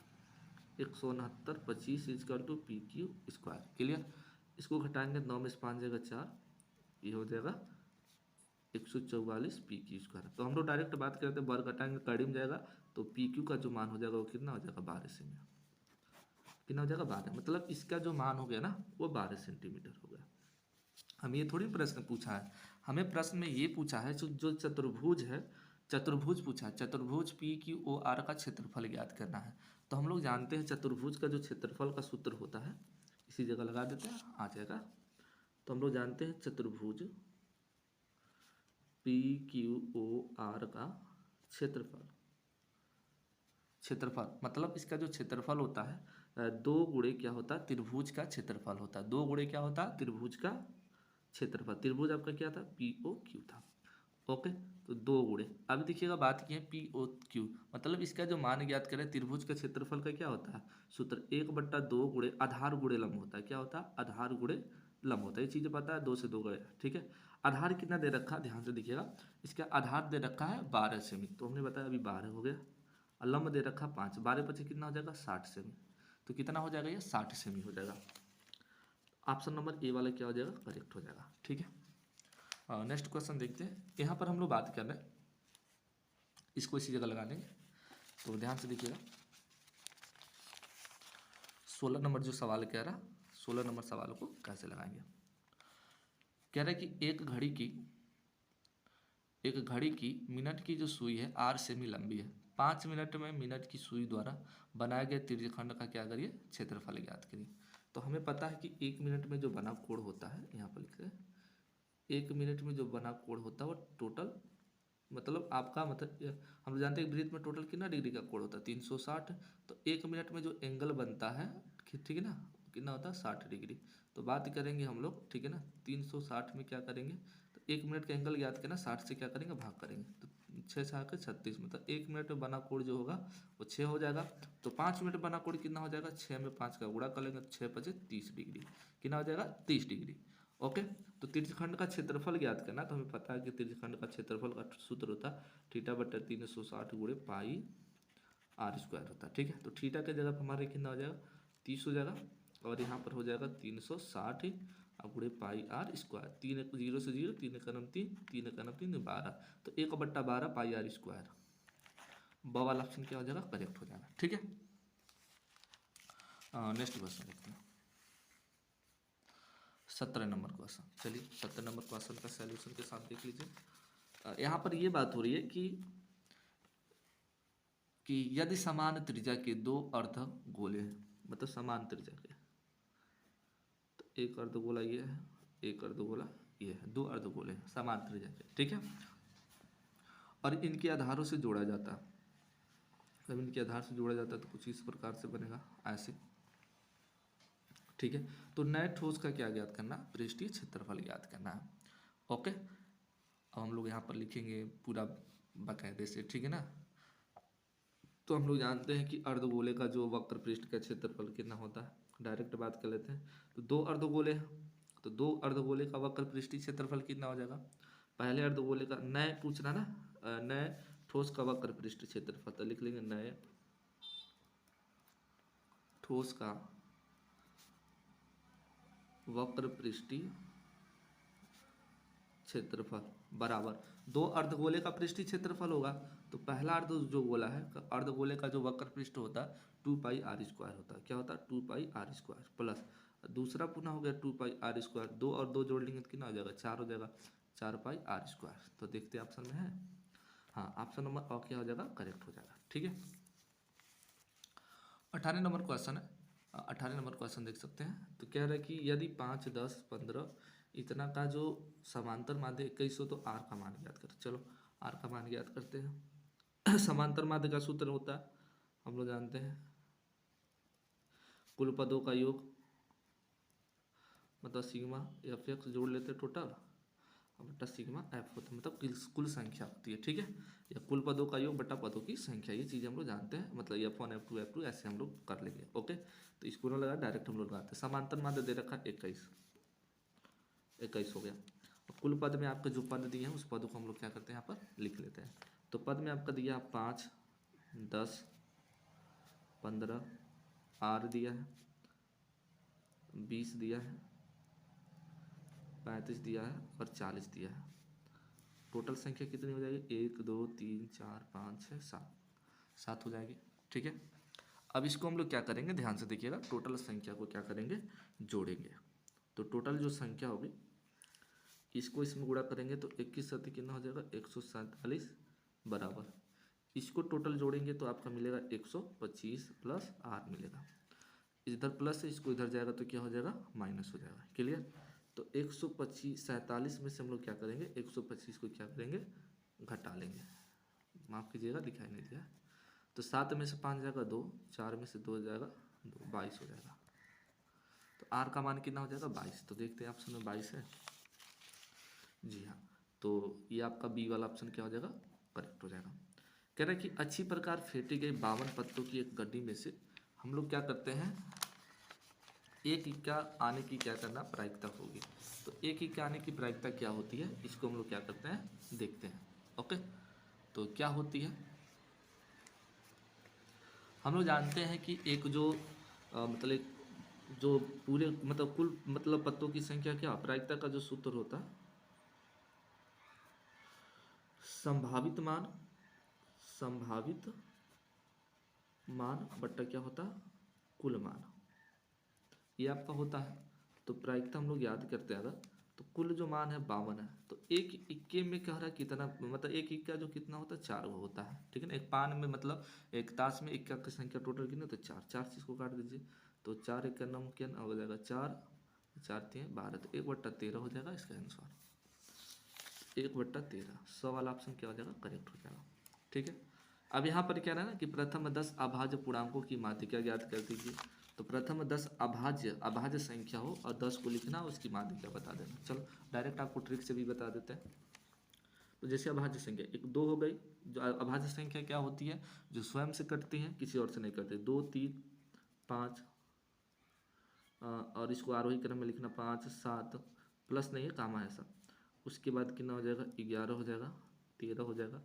169 25 = पी क्यू स्क्वायर, क्लियर। इसको घटाएंगे, 9 में से 5 जाएगा 4, ये हो जाएगा 144 पी क्यू स्क्वायर। तो हम लोग डायरेक्ट बात करते हैं, वर्ग घटाएंगे कड़ी में जाएगा, तो पी क्यू का जो मान हो जाएगा वो कितना हो जाएगा 12 सेमी, कितना हो जाएगा 12, मतलब इसका जो मान हो गया ना वो 12 सेंटीमीटर हो गया। हम ये थोड़ी प्रश्न पूछा है, हमें प्रश्न में ये पूछा है जो चतुर्भुज है, चतुर्भुज पूछा है, चतुर्भुज पी क्यू ओ आर का क्षेत्रफल ज्ञात करना है। तो हम लोग जानते हैं चतुर्भुज का जो क्षेत्रफल का सूत्र होता है, इसी जगह लगा देते हैं आ जाएगा। तो हम लोग जानते हैं चतुर्भुज पी क्यू ओ आर का क्षेत्रफल, क्षेत्रफल मतलब इसका जो क्षेत्रफल होता है 2 गुणे क्या होता है त्रिभुज का क्षेत्रफल होता है, 2 गुणे क्या होता है त्रिभुज का क्षेत्रफल। त्रिभुज आपका क्या था पी ओ क्यू था। ओके, तो 2 गुणे, अब देखिएगा बात की है पी ओ क्यू, मतलब इसका जो मान ज्ञात करें त्रिभुज का क्षेत्रफल का क्या होता है सूत्र 1/2 गुणे आधार गुणे लंब होता है। क्या होता है आधार गुणे लंब होता है, ये चीज़ पता है 2 से 2 गए, ठीक है। आधार कितना दे रखा है ध्यान से देखिएगा, इसका आधार दे रखा है 12 सेमी, तो हमने बताया अभी 12 हो गया, और लंब दे रखा 5, 12 कितना हो जाएगा 60 सेमी, तो कितना हो जाएगा ये 60 सेमी हो जाएगा। ऑप्शन नंबर ए वाला क्या हो जाएगा करेक्ट हो जाएगा, ठीक है। नेक्स्ट क्वेश्चन देखते हैं, यहाँ पर हम लोग बात कर रहे हैं, इसको इसी जगह लगा देंगे, तो ध्यान से देखिएगा 16 नंबर जो सवाल कह रहा, 16 नंबर सवाल को कैसे लगाएंगे। कह रहा है कि एक घड़ी की मिनट की जो सुई है 8 सेमी लंबी है, 5 मिनट में मिनट की सुई द्वारा बनाए गए त्रिज्यखंड का क्या करिए क्षेत्रफल ज्ञात करिए। तो हमें पता है कि 1 मिनट में जो बना कोण होता है, यहाँ पर लिखते हैं 1 मिनट में जो बना कोण होता है वो टोटल, मतलब आपका मतलब हम लोग जानते हैं वृत्त में टोटल कितना डिग्री का कोण होता है 360, तो 1 मिनट में जो एंगल बनता है ठीक है ना कितना होता है 60 डिग्री। तो बात करेंगे हम लोग, ठीक है ना, 360 में क्या करेंगे, तो 1 मिनट का एंगल याद करना, 60 से क्या करेंगे भाग करेंगे, तो 6 से आकर 36, मतलब 1 मिनट में बना कोण जो होगा वो 6 हो जाएगा। तो 5 मिनट बना कोण कितना हो जाएगा, 6 में 5 का गुणा कर लेंगे तो 6 5 30 डिग्री, कितना हो जाएगा 30 डिग्री। ओके, तो त्रिज्यखंड का क्षेत्रफल ज्ञात करना, तो हमें पता है कि त्रिज्यखंड का क्षेत्रफल का सूत्र होता है θ/360 गुणे पाई आर स्क्वायर होता है, ठीक है। तो थीटा के जगह पर हमारे कितना हो जाएगा 30 हो जाएगा, और यहाँ पर हो जाएगा 360 और गुणे पाई आर स्क्वायर, 3 0 से 0, 3 1 3, 3 1 3 12, तो 1/12 पाई आर स्क्वायर, ब वाला ऑप्शन क्या हो जाएगा करेक्ट हो जाएगा, ठीक है। नेक्स्ट क्वेश्चन देखते हैं 17 नंबर क्वेश्चन, चलिए 17 नंबर क्वेश्चन का सॉल्यूशन के साथ देख लीजिए। यहाँ पर ये बात हो रही है कि यदि समान त्रिज्या के 2 अर्ध गोले हैं, मतलब समान त्रिज्या के, तो एक अर्धगोला ये है, एक अर्धगोला ये है, 2 अर्धगोले हैं समान त्रिज्या के, ठीक है, और इनके आधारों से जोड़ा जाता है। जब इनके आधार से जोड़ा जाता है तो कुछ इस प्रकार से बनेगा ऐसे, ठीक है। तो नए ठोस का क्या ज्ञात करना, पृष्ठीय क्षेत्रफल ज्ञात करना है। ओके, अब हम लोग यहाँ पर लिखेंगे पूरा बाकायदे से, ठीक है ना। तो हम लोग जानते हैं कि अर्धगोले का जो वक्र पृष्ठ का क्षेत्रफल कितना होता है, डायरेक्ट बात कर लेते हैं। तो 2 अर्धगोले हैं, तो 2 अर्धगोले का वक्र पृष्ठीय क्षेत्रफल कितना हो जाएगा, पहले अर्धगोले का नए पूछना ना, नए ठोस का वक्र पृष्ठ क्षेत्रफल, तो लिख लेंगे नए ठोस का वक्र पृष्ठीय क्षेत्रफल बराबर 2 अर्धगोले का पृष्ठीय क्षेत्रफल होगा। तो पहला अर्ध जो गोला है अर्धगोले का जो वक्र पृष्ठ होता है 2 पाई आर स्क्वायर होता है, क्या होता है 2 पाई आर स्क्वायर, प्लस दूसरा पुनः हो गया 2 पाई आर स्क्वायर, 2 और 2 जोड़ लेंगे तो कितना हो जाएगा 4 हो जाएगा, 4 पाई आर स्क्वायर। तो देखते हैं ऑप्शन में है, हाँ ऑप्शन नंबर और क्या हो जाएगा करेक्ट हो जाएगा, ठीक है। 18 नंबर क्वेश्चन है, 18 नंबर क्वेश्चन देख सकते हैं। तो कह रहा है कि यदि 5 10 15 इतना का जो समांतर माध्य 2100, तो आर का मान ज्ञात करें। चलो आर का मान ज्ञात करते हैं। समांतर माध्य का सूत्र होता है, हम लोग जानते हैं कुल पदों का योग, मतलब सिग्मा एफ एक्स जोड़ लेते हैं टोटल, बटा सिग्मा एफ होता है, मतलब कुल संख्या होती है, ठीक है, या कुल पदों का योग बटा पदों की संख्या, ये चीज़ हम लोग जानते हैं, मतलब F1 F2 F2 ऐसे हम लोग कर लेंगे। ओके, तो इसको ना लगा डायरेक्ट हम लोग लगाते हैं। समांतर माध्य दे रखा 21 हो गया, कुल पद में आपका जो पद दिए हैं उस पद को हम लोग क्या करते हैं यहाँ पर लिख लेते हैं। तो पद में आपका दिया 5 10 15 आर दिया है, 20 दिया है, 35 दिया है और 40 दिया है। टोटल संख्या कितनी हो जाएगी 1 2 3 4 5 6 7 हो जाएगी, ठीक है। अब इसको हम लोग क्या करेंगे, ध्यान से देखिएगा, टोटल संख्या को क्या करेंगे, जोड़ेंगे। तो टोटल जो संख्या होगी इसको इसमें गुणा करेंगे तो 21 सत्ती कितना हो जाएगा 147 बराबर, इसको टोटल जोड़ेंगे तो आपका मिलेगा 125 प्लस 8 मिलेगा। इधर प्लस है, इसको इधर जाएगा तो क्या हो जाएगा माइनस हो जाएगा। क्लियर। तो 147 में से हम लोग क्या करेंगे 125 को क्या करेंगे घटा लेंगे, माफ़ कीजिएगा दिखाई नहीं दिया। तो 7 में से 5 जाएगा 2, 4 में से 2 जाएगा 2, 22 हो जाएगा। तो आर का मान कितना हो जाएगा 22। तो देखते हैं ऑप्शन में 22 है, जी हाँ। तो ये आपका बी वाला ऑप्शन क्या हो जाएगा करेक्ट हो जाएगा। कह रहा है कि अच्छी प्रकार फेंटी गई 52 पत्तों की एक गड्डी में से हम लोग क्या करते हैं, एक इक्का आने की क्या करना प्रायिकता होगी। तो एक इक्का आने की प्रायिकता क्या होती है, इसको हम लोग क्या करते हैं देखते हैं। ओके, तो क्या होती है, हम लोग जानते हैं कि एक जो मतलब जो पूरे मतलब कुल मतलब पत्तों की संख्या क्या प्रायिकता का जो सूत्र होता है संभावित मान बट्टा क्या होता कुल मान, ये आपका होता है। तो प्रायिकता हम लोग याद करते हैं अगर, तो कुल जो मान है 52 है, तो एक इक्के में कह रहा है कितना, मतलब एक इक्का जो कितना होता है 4 होता है, ठीक है ना। एक पान में मतलब एक ताश में इक्का की संख्या टोटल कितनी, तो 4, 4 चीज़ को काट दीजिए तो 4 एक का नमकीन हो जाएगा 4, 4 3 12, तो 1/13 हो जाएगा इसका आंसर, 1/13। 100 वाला ऑप्शन क्या हो जाएगा करेक्ट हो जाएगा। ठीक है। अब यहाँ पर क्या है ना कि प्रथम 10 अभाज्य पूर्णांकों की माध्यिका ज्ञात कर दीजिए। तो प्रथम 10 अभाज्य संख्या हो और 10 को लिखना उसकी माध्यिका बता देना। चलो डायरेक्ट आपको ट्रिक से भी बता देते हैं। तो जैसे अभाज्य संख्या एक 2 हो गई, जो अभाज्य संख्या क्या होती है जो स्वयं से कटती है किसी और से नहीं करते, 2 3 5 और इसको आरोही क्रम में लिखना 5 7 प्लस नहीं है कामा है सब। उसके बाद कितना हो जाएगा 11 हो जाएगा, 13 हो जाएगा,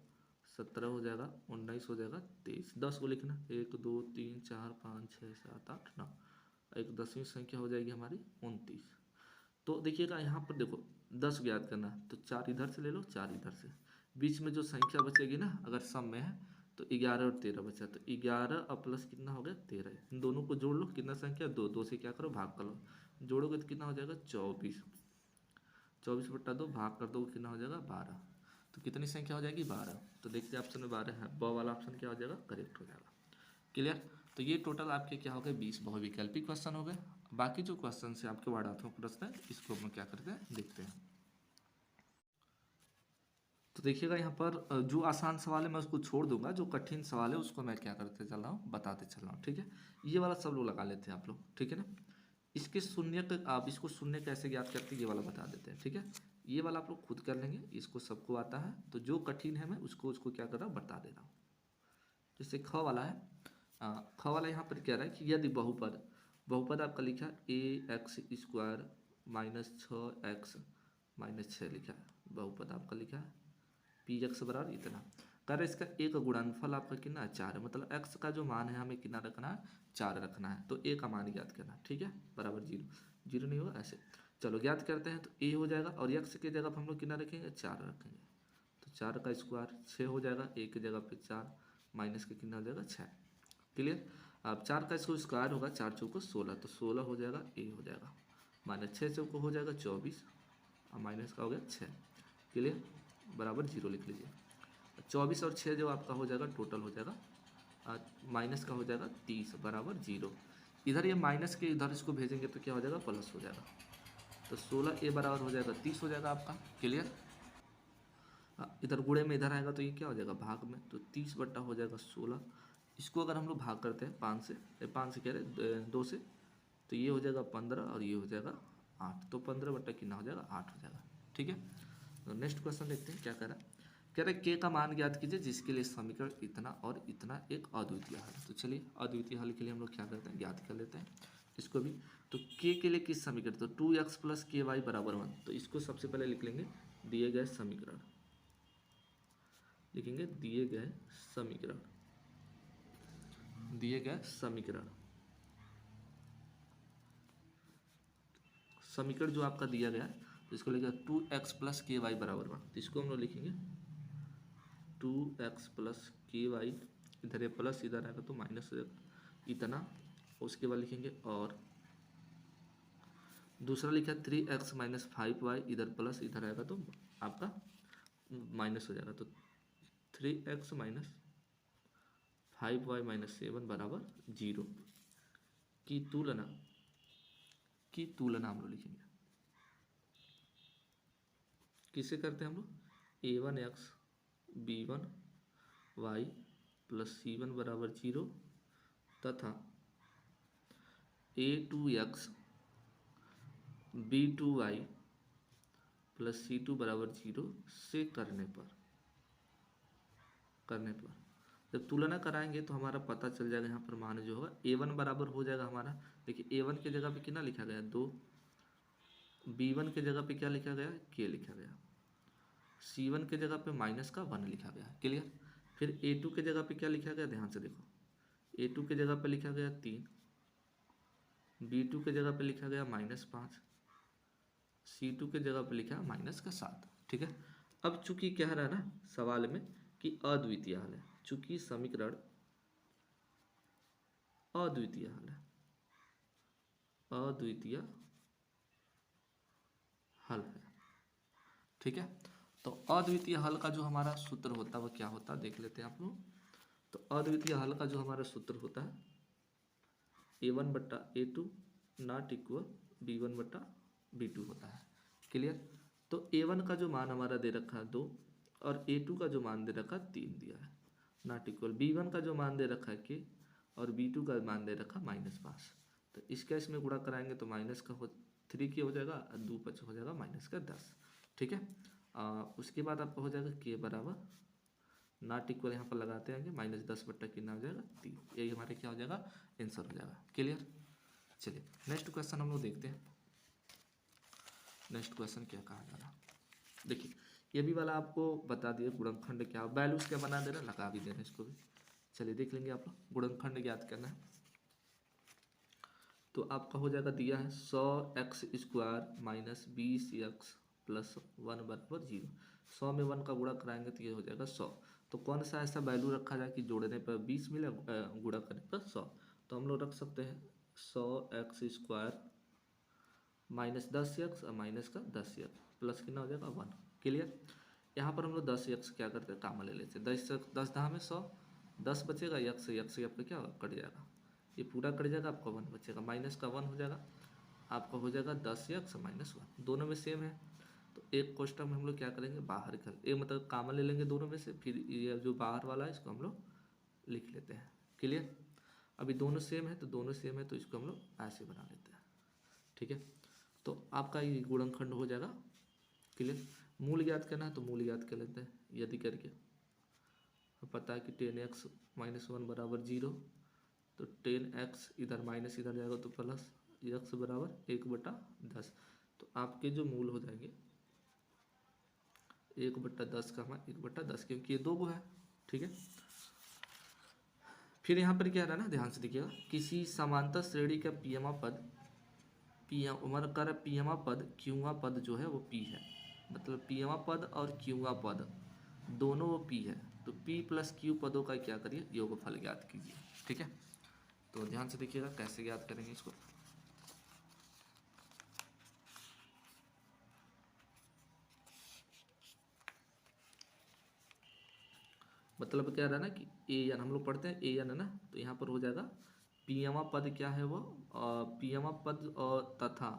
17 हो जाएगा, 19 हो जाएगा, 23, 10 को लिखना 1 2 3 4 5 6 7 8 9, एक 10वीं संख्या हो जाएगी हमारी 29। तो देखिएगा यहाँ पर देखो 10 ज्ञात करना, तो 4 इधर से ले लो 4 इधर से, बीच में जो संख्या बचेगी ना अगर सम में है तो 11 और 13 बचा, तो 11 और प्लस कितना हो गया 13, इन दोनों को जोड़ लो, कितना संख्या 2, 2 से क्या करो भाग कर लो, जोड़ोगे तो कितना हो जाएगा 24, 24/2 भाग कर दो कितना हो जाएगा 12, तो कितनी संख्या हो जाएगी 12। तो देखते हैं ऑप्शन में 12 है, ब वाला ऑप्शन क्या हो जाएगा करेक्ट हो जाएगा। क्लियर। तो ये टोटल आपके क्या हो गए 20 बहुविकल्पी क्वेश्चन हो गए। बाकी जो क्वेश्चन है आपके वर्णात्मक प्रश्न है इसको हम क्या करते हैं देखते हैं। तो देखिएगा यहाँ पर जो आसान सवाल है मैं उसको छोड़ दूंगा, जो कठिन सवाल है उसको मैं क्या करते चल रहा हूँ बताते चल रहा हूँ। ठीक है, ये वाला सब लोग लगा लेते हैं आप लोग, ठीक है ना। इसके शून्य आप इसको शून्य कैसे ज्ञात करते हैं ये वाला बता देते हैं। ठीक है, ये वाला आप लोग खुद कर लेंगे, इसको सबको आता है, तो जो कठिन है मैं उसको क्या कर रहा हूँ बता दे रहा हूँ। जैसे ख वाला है, ख वाला यहाँ पर कह रहा है कि यदि बहुपद आपका लिखा ax² -6x - 6 लिखा है, बहुपद आपका लिखा है px बराबर इतना, कह रहा है इसका एक गुणनफल आपका कितना है 4 है, मतलब x का जो मान है हमें कितना रखना है 4 रखना है, तो a का मान ज्ञात करना। ठीक है, बराबर 0, 0 नहीं होगा ऐसे। चलो ज्ञात करते हैं, तो a हो जाएगा और x की जगह पर हम लोग कितना रखेंगे 4 रखेंगे, तो 4 का स्क्वायर 6 हो जाएगा, a की जगह पे 4 माइनस के कितना हो जाएगा 6। क्लियर। अब 4 का इसको स्क्वायर होगा 4 चौको 16, तो 16 हो जाएगा a हो जाएगा, माइनस 6 चौको हो जाएगा 24 और माइनस का हो गया 6। क्लियर, बराबर 0 लिख लीजिए। 24 और 6 जो आपका हो जाएगा टोटल हो जाएगा माइनस का हो जाएगा 30 बराबर 0। इधर ये माइनस के इधर इसको भेजेंगे तो क्या हो जाएगा प्लस हो जाएगा, तो 16 a बराबर हो जाएगा 30 हो जाएगा आपका। क्लियर। इधर गुणे में इधर आएगा तो ये क्या हो जाएगा भाग में, तो 30 बट्टा हो जाएगा 16। इसको अगर हम लोग भाग करते हैं 5 से कह रहे 2 से, तो ये हो जाएगा 15 और ये हो जाएगा 8, तो 15 बट्टा कितना हो जाएगा 8 हो जाएगा। ठीक है, तो नेक्स्ट क्वेश्चन देखते हैं क्या कह रहा है। कह रहे के का मान ज्ञात कीजिए जिसके लिए समीकरण इतना और इतना एक अद्वितीय हल। तो चलिए अद्वितीय हल के लिए हम लोग क्या करते हैं ज्ञात कर लेते हैं इसको भी। तो के लिए किस समीकरण, तो 2x + ky = 1, तो इसको सबसे पहले लिख लेंगे दिए गए समीकरण, लिखेंगे दिए गए समीकरण जो आपका दिया गया है, तो इसको लिखेगा 2x + ky = 1, तो इसको हम लोग लिखेंगे 2x + ky, इधर ये प्लस इधर आएगा तो माइनस हो जाएगा, इतना, उसके बाद लिखेंगे और दूसरा लिखा 3x माइनस 5y, इधर प्लस इधर आएगा तो आपका माइनस हो जाएगा, तो 3x माइनस 5y माइनस 7 बराबर 0 की तुलना हम लोग लिखेंगे। किसे करते हैं हम लोग? a1x b1y प्लस c1 बराबर 0 तथा a2x b2y प्लस c2 बराबर 0 से करने पर जब तुलना कराएंगे तो हमारा पता चल जाएगा। यहाँ पर मान जो होगा a1 बराबर हो जाएगा हमारा, देखिए a1 की जगह पे कितना लिखा गया 2, b1 की जगह पे क्या लिखा गया k लिखा गया, c1 की जगह पे माइनस का 1 लिखा गया, क्लियर। फिर a2 की जगह पे क्या लिखा गया, ध्यान से देखो, a2 की जगह पे लिखा गया 3, b2 की जगह पे लिखा गया -5, c2 की जगह पे लिखा माइनस का 7, ठीक है। अब चूंकि कह रहा है ना सवाल में कि अद्वितीय हल है, चूंकि समीकरण अद्वितीय हल है, अद्वितीय हल है, ठीक है। तो अद्वितीय हल का जो हमारा सूत्र होता है वो क्या होता है देख लेते हैं आप लोग। तो अद्वितीय हल का जो हमारा सूत्र होता है a1 बट्टा a2 नॉट इक्वल b1 बट्टा b2 होता है, क्लियर। तो a1 का जो मान हमारा दे रखा है 2 और a2 का जो मान दे रखा है 3 दिया है, नॉट इक्वल b1 का जो मान दे रखा है k और b2 का मान दे रखा -5। तो इस केस में गुणा कराएंगे तो माइनस का 3 की हो जाएगा और 2 5 हो जाएगा -10, ठीक है। उसके बाद आपका हो जाएगा k बराबर नॉट इक्वल, यहाँ पर लगाते आएंगे -10 बट्टा कितना हो जाएगा 3, यही हमारे क्या हो जाएगा आंसर हो जाएगा, क्लियर। चलिए नेक्स्ट क्वेश्चन हम लोग देखते हैं। नेक्स्ट क्वेश्चन क्या कहा जा रहा, देखिए ये भी वाला आपको बता दिए गुणनखंड क्या, वैल्यूज क्या बना दे रहा, लगा भी दे रहे हैं इसको भी। चलिए देख लेंगे आप लोग, गुणनखंड ज्ञात करना है तो आपका हो जाएगा दिया है 100x² माइनस 20x प्लस 1 बराबर 0। 100 में 1 का गुणा कराएंगे तो ये हो जाएगा 100। तो कौन सा ऐसा वैल्यू रखा जाए कि जोड़ने पर 20 मिले, गुणा करने पर 100। तो हम लोग रख सकते हैं 100x² माइनस 10x और माइनस का 10x प्लस कितना हो जाएगा 1, क्लियर। यहाँ पर हम लोग 10x क्या करते हैं कामन ले लेते हैं, 10 10 में 100, 10 बचेगा, x आपका क्या होगा कट जाएगा, ये पूरा कट जाएगा, आपका 1 बचेगा, माइनस का 1 हो जाएगा, आपका हो जाएगा 10x माइनस 1, दोनों में सेम है। तो एक क्वेश्चन में हम लोग क्या करेंगे बाहर कर एक मतलब कामन ले लेंगे दोनों में से, फिर ये जो बाहर वाला है इसको हम लोग लिख लेते हैं, क्लियर। अभी दोनों सेम है तो इसको हम लोग ऐसे बना लेते हैं, ठीक है। तो आपका ये गुणनखंड हो जाएगा, क्लियर। मूल ज्ञात करना है तो मूल ज्ञात कर लेते हैं, यदि करके पता है कि 10x माइनस 1 बराबर 0, तो 10x इधर माइनस इधर जाएगा तो प्लस x बराबर 1/10। तो आपके जो मूल हो जाएंगे 1/10 का हमारा 1/10, क्योंकि ये 2 गो है, ठीक है। फिर यहाँ पर क्या रहा ना, ध्यान से देखिएगा, किसी समांतर श्रेणी का पीएमा पद पीएमा पद क्यूआ पद जो है वो p है, मतलब पीएमा पद और क्यूआ पद दोनों वो p है, तो p प्लस q पदों का क्या करिए योगफल ज्ञात कीजिए, ठीक है। तो ध्यान से देखिएगा कैसे ज्ञात करेंगे इसको। मतलब क्या रहा ना कि a n हम लोग पढ़ते हैं a n है ना, तो यहाँ पर हो जाएगा पीएमा पद क्या है वो पीएमा पद और तथा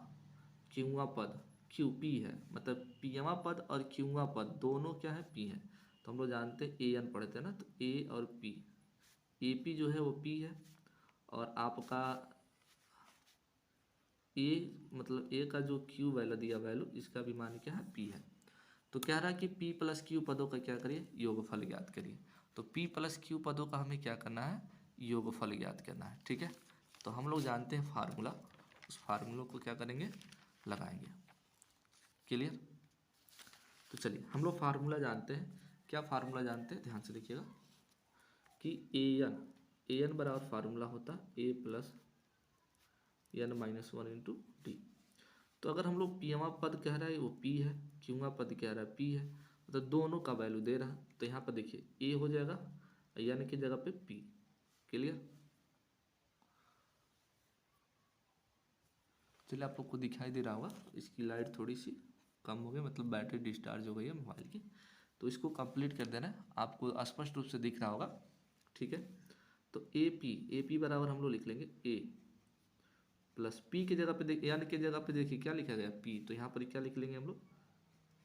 क्यूआ पद क्यू p है, मतलब पीएमा पद और क्यूआ पद दोनों क्या है p है। तो हम लोग जानते हैं a n पढ़ते हैं ना, तो a और p, AP जो है वो p है और आपका a मतलब a का जो q वैल्यू दिया वैल्यू इसका भी मान क्या है p है। तो कह रहा है कि p प्लस q पदों का क्या करिए योगफल ज्ञात करिए, तो p प्लस q पदों का हमें क्या करना है योगफल ज्ञात करना है, ठीक है। तो हम लोग जानते हैं फार्मूला, उस फार्मूला को क्या करेंगे लगाएंगे, क्लियर। तो चलिए हम लोग फार्मूला जानते हैं, क्या फार्मूला जानते हैं ध्यान से देखिएगा कि an बराबर फार्मूला होता है a plus n minus 1 into D. तो अगर हम लोग पीएमा पद कह रहा है वो p है, क्यूआ पद कह रहा है p है, मतलब दोनों का वैल्यू दे रहा है, तो यहाँ पर देखिए a हो जाएगा n की जगह पे p, क्लियर। चलिए आप लोग को दिखाई दे रहा होगा, इसकी लाइट थोड़ी सी कम हो गई, मतलब बैटरी डिस्चार्ज हो गई है मोबाइल की। तो इसको कंप्लीट कर देना है, आपको स्पष्ट रूप से दिख रहा होगा। ठीक है, तो ए पी बराबर हम लोग लिख लेंगे ए प्लस पी की जगह पे देख, यानी की जगह पे देखिए क्या लिखा गया पी, तो यहाँ पर क्या लिख लेंगे हम लोग,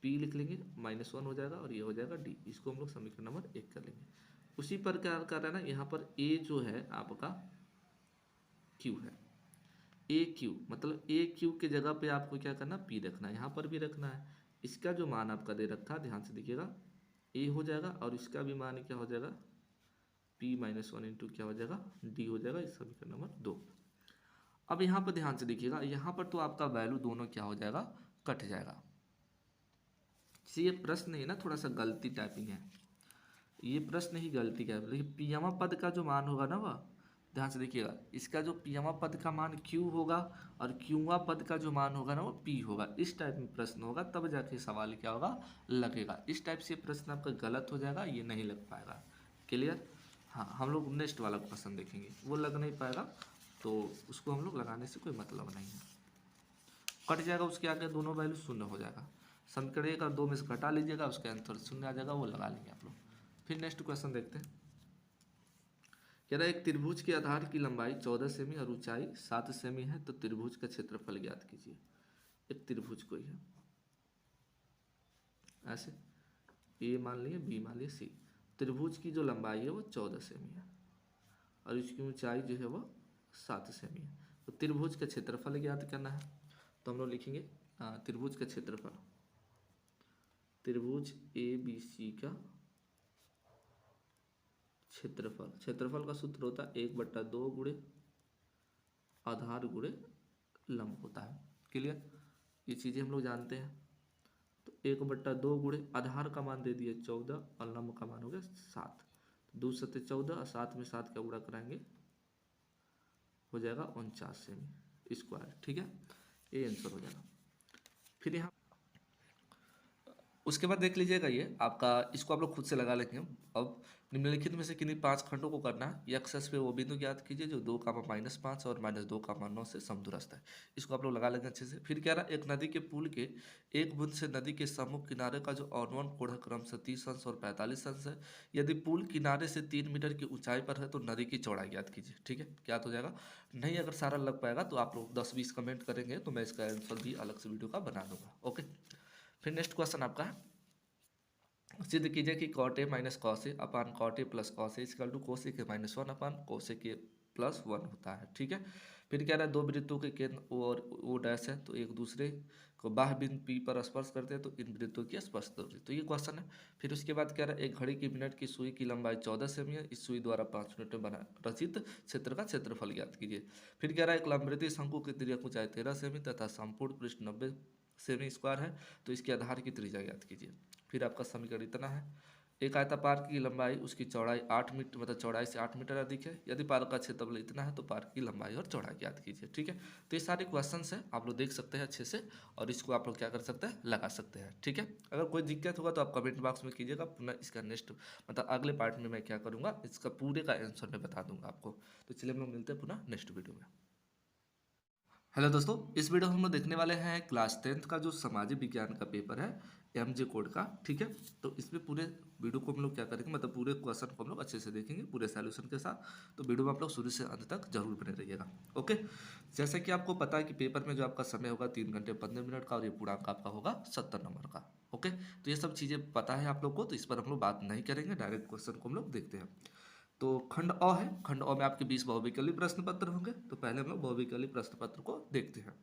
पी लिख लेंगे, -1 हो जाएगा और ये हो जाएगा डी। इसको हम लोग समीकरण नंबर 1 कर लेंगे। उसी प्रकार का है ना, यहाँ पर ए जो है आपका क्यू है, ए क्यू, मतलब ए क्यू के जगह पे आपको क्या करना, पी रखना है, यहाँ पर भी रखना है। इसका जो मान आपका दे रखा है, ध्यान से देखिएगा, ए हो जाएगा और इसका भी मान क्या हो जाएगा, p-1 इंटू क्या हो जाएगा, डी हो जाएगा। इस समीकरण नंबर 2। अब यहाँ पर ध्यान से देखिएगा, यहाँ पर तो आपका वैल्यू दोनों क्या हो जाएगा, कट जाएगा। ये प्रश्न है ना, थोड़ा सा गलती टाइपिंग है, ये प्रश्न ही गलती का है। देखिए पियमा पद का जो मान होगा ना, वह ध्यान से देखिएगा, इसका जो पियमा पद का मान q होगा और क्यूआ पद का जो मान होगा ना वो p होगा। इस टाइप में प्रश्न होगा, तब जाके सवाल क्या होगा, लगेगा। इस टाइप से प्रश्न आपका गलत हो जाएगा, ये नहीं लग पाएगा। क्लियर? हाँ, हम लोग नेक्स्ट वाला प्रश्न देखेंगे, वो लग नहीं पाएगा तो उसको हम लोग लगाने से कोई मतलब नहीं है, कट जाएगा। उसके आगे दोनों वैल्यू शून्य हो जाएगा। समीकरण 1 और 2 में से घटा लीजिएगा, उसका आंसर शून्य आ जाएगा, वो लगा लेंगे आप लोग। फिर नेक्स्ट क्वेश्चन देखते हैं। कह रहा है एक त्रिभुज के आधार की लंबाई 14 सेमी और ऊंचाई 7 सेमी है, तो त्रिभुज का क्षेत्रफल ज्ञात कीजिए। एक त्रिभुज कोई है ऐसे, ए मान लिए, बी मान लिए, सी। त्रिभुज की जो लंबाई है वो 14 सेमी है और इसकी ऊंचाई जो है वो 7 सेमी है। तो त्रिभुज का क्षेत्रफल ज्ञात करना है, तो हम लोग लिखेंगे त्रिभुज का क्षेत्रफल, त्रिभुज ए बी सी का क्षेत्रफल। क्षेत्रफल का सूत्र होता है 1/2 गुणे आधार गुणे लंब होता है। क्लियर? ये चीज़ें हम लोग जानते हैं। तो 1/2 गुणे आधार का मान दे दिया 14 और लंब का मान हो गया 7। 2 7 14 और 7 में 7 का गुणा कराएंगे, हो जाएगा 49 सेमी स्क्वायर। ठीक है, ये आंसर हो जाएगा। फिर यहाँ उसके बाद देख लीजिएगा, ये आपका, इसको आप लोग खुद से लगा लेंगे। अब निम्नलिखित में से किन्हीं 5 खंडों को करना है, एक्स पे वो बिंदु ज्ञात कीजिए जो 2, -5 और -2, 9 से समदूरस्थ है। इसको आप लोग लगा लेंगे अच्छे से। फिर कह रहा है एक नदी के पुल के एक बुंद से नदी के सम्मुख किनारे का जो अवनवन कोण है क्रमशः 30 अंश और 45 अंश है। यदि पुल किनारे से 3 मीटर की ऊंचाई पर है तो नदी की चौड़ाई ज्ञात कीजिए। ठीक है, क्या हो जाएगा? नहीं, अगर सारा लग पाएगा तो आप लोग 10-20 कमेंट करेंगे तो मैं इसका आंसर भी अलग से वीडियो का बना दूंगा। ओके, फिर नेक्स्ट क्वेश्चन आपका है, सिद्ध कीजिए कि cot a माइनस cos A upon cot a plus cos A equal to cos A के -1 अपान कोस ए के +1 होता है। ठीक है, फिर कह रहा है दो वृत्तों के केंद्र O और O डैश है, तो एक दूसरे को बाह्य बिंदु P पर स्पर्श करते हैं, तो इन वृत्तों की स्पर्श दूरी। तो ये क्वेश्चन है। फिर उसके बाद कह रहा है एक घड़ी की मिनट की सुई की लंबाई 14 सेमी है, इस सुई द्वारा 5 मिनट में बना रचित क्षेत्र का क्षेत्रफल ज्ञात कीजिए। फिर कह रहा है एक लंबवृत्तीय शंकु की त्रिज्या ऊंचाई 13 सेमी तथा संपूर्ण पृष्ठ 90 सेमी स्क्वायर है, तो इसके आधार की त्रिज्या ज्ञात कीजिए। फिर आपका समीकरण इतना है, एक आयतापार की लंबाई उसकी चौड़ाई 8 मीटर, मतलब चौड़ाई से 8 मीटर अधिक है। यदि पार्क का क्षेत्रफल इतना है तो पार्क की लंबाई और चौड़ाई ज्ञात कीजिए। ठीक है, तो ये सारे क्वेश्चंस हैं, आप लोग देख सकते हैं अच्छे से, और इसको आप लोग क्या कर सकते हैं, लगा सकते हैं। ठीक है, अगर कोई दिक्कत होगा तो आप कमेंट बॉक्स में कीजिएगा, पुनः इसका नेक्स्ट मतलब अगले पार्ट में मैं क्या करूँगा, इसका पूरे का आंसर मैं बता दूंगा आपको। तो चलिए हम लोग मिलते हैं पुनः नेक्स्ट वीडियो में। हेलो दोस्तों, इस वीडियो में हम लोग देखने वाले हैं क्लास 10th का जो सामाजिक विज्ञान का पेपर है MJ कोड का। ठीक है, तो इसमें पूरे वीडियो को हम लोग क्या करेंगे, मतलब पूरे क्वेश्चन को हम लोग अच्छे से देखेंगे पूरे सॉल्यूशन के साथ। तो वीडियो में आप लोग शुरू से अंत तक जरूर बने रहिएगा। ओके, जैसे कि आपको पता है कि पेपर में जो आपका समय होगा 3 घंटे 15 मिनट का, और ये पूर्णांक आपका होगा 70 नंबर का। ओके, तो ये सब चीज़ें पता है आप लोग को, तो इस पर हम लोग बात नहीं करेंगे, डायरेक्ट क्वेश्चन को हम लोग देखते हैं। तो खंड अ है, खंड अ में आपके 20 बहुविकल्पी प्रश्न पत्र होंगे। तो पहले हम लोग बहुविकल्पी प्रश्न पत्र को देखते हैं।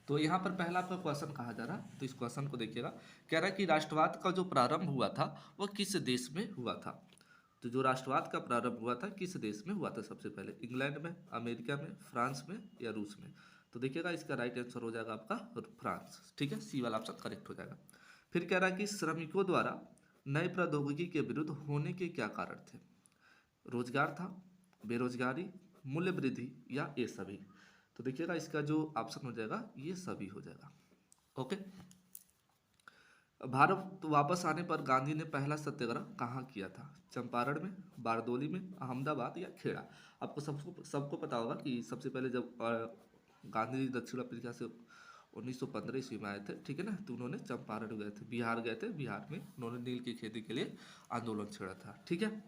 तो यहाँ पर पहला आपका क्वेश्चन कहा जा रहा है, तो इस क्वेश्चन को देखिएगा। कह रहा है कि राष्ट्रवाद का जो प्रारंभ हुआ था वह किस देश में हुआ था। तो जो राष्ट्रवाद का प्रारंभ हुआ था किस देश में हुआ था, सबसे पहले इंग्लैंड में, अमेरिका में, फ्रांस में या रूस में। तो देखिएगा इसका राइट आंसर हो जाएगा आपका फ्रांस। ठीक है, सी वाला ऑप्शन करेक्ट हो जाएगा। फिर कह रहा है कि श्रमिकों द्वारा नए प्रौद्योगिकी के विरुद्ध होने के क्या कारण थे। रोजगार था, बेरोजगारी, मूल्य वृद्धि या ये सभी। तो देखिएगा इसका जो ऑप्शन हो जाएगा ये सभी हो जाएगा। ओके, भारत वापस आने पर गांधी ने पहला सत्याग्रह कहाँ किया था। चंपारण में, बारदोली में, अहमदाबाद या खेड़ा। आपको सबको सबको पता होगा कि सबसे पहले जब गांधी जी दक्षिण अफ्रीका से 1915 ईस्वी में आए थे, ठीक है ना। तो उन्होंने चंपारण गए थे, बिहार गए थे, बिहार में उन्होंने नील की खेती के लिए आंदोलन छेड़ा था, ठीक है।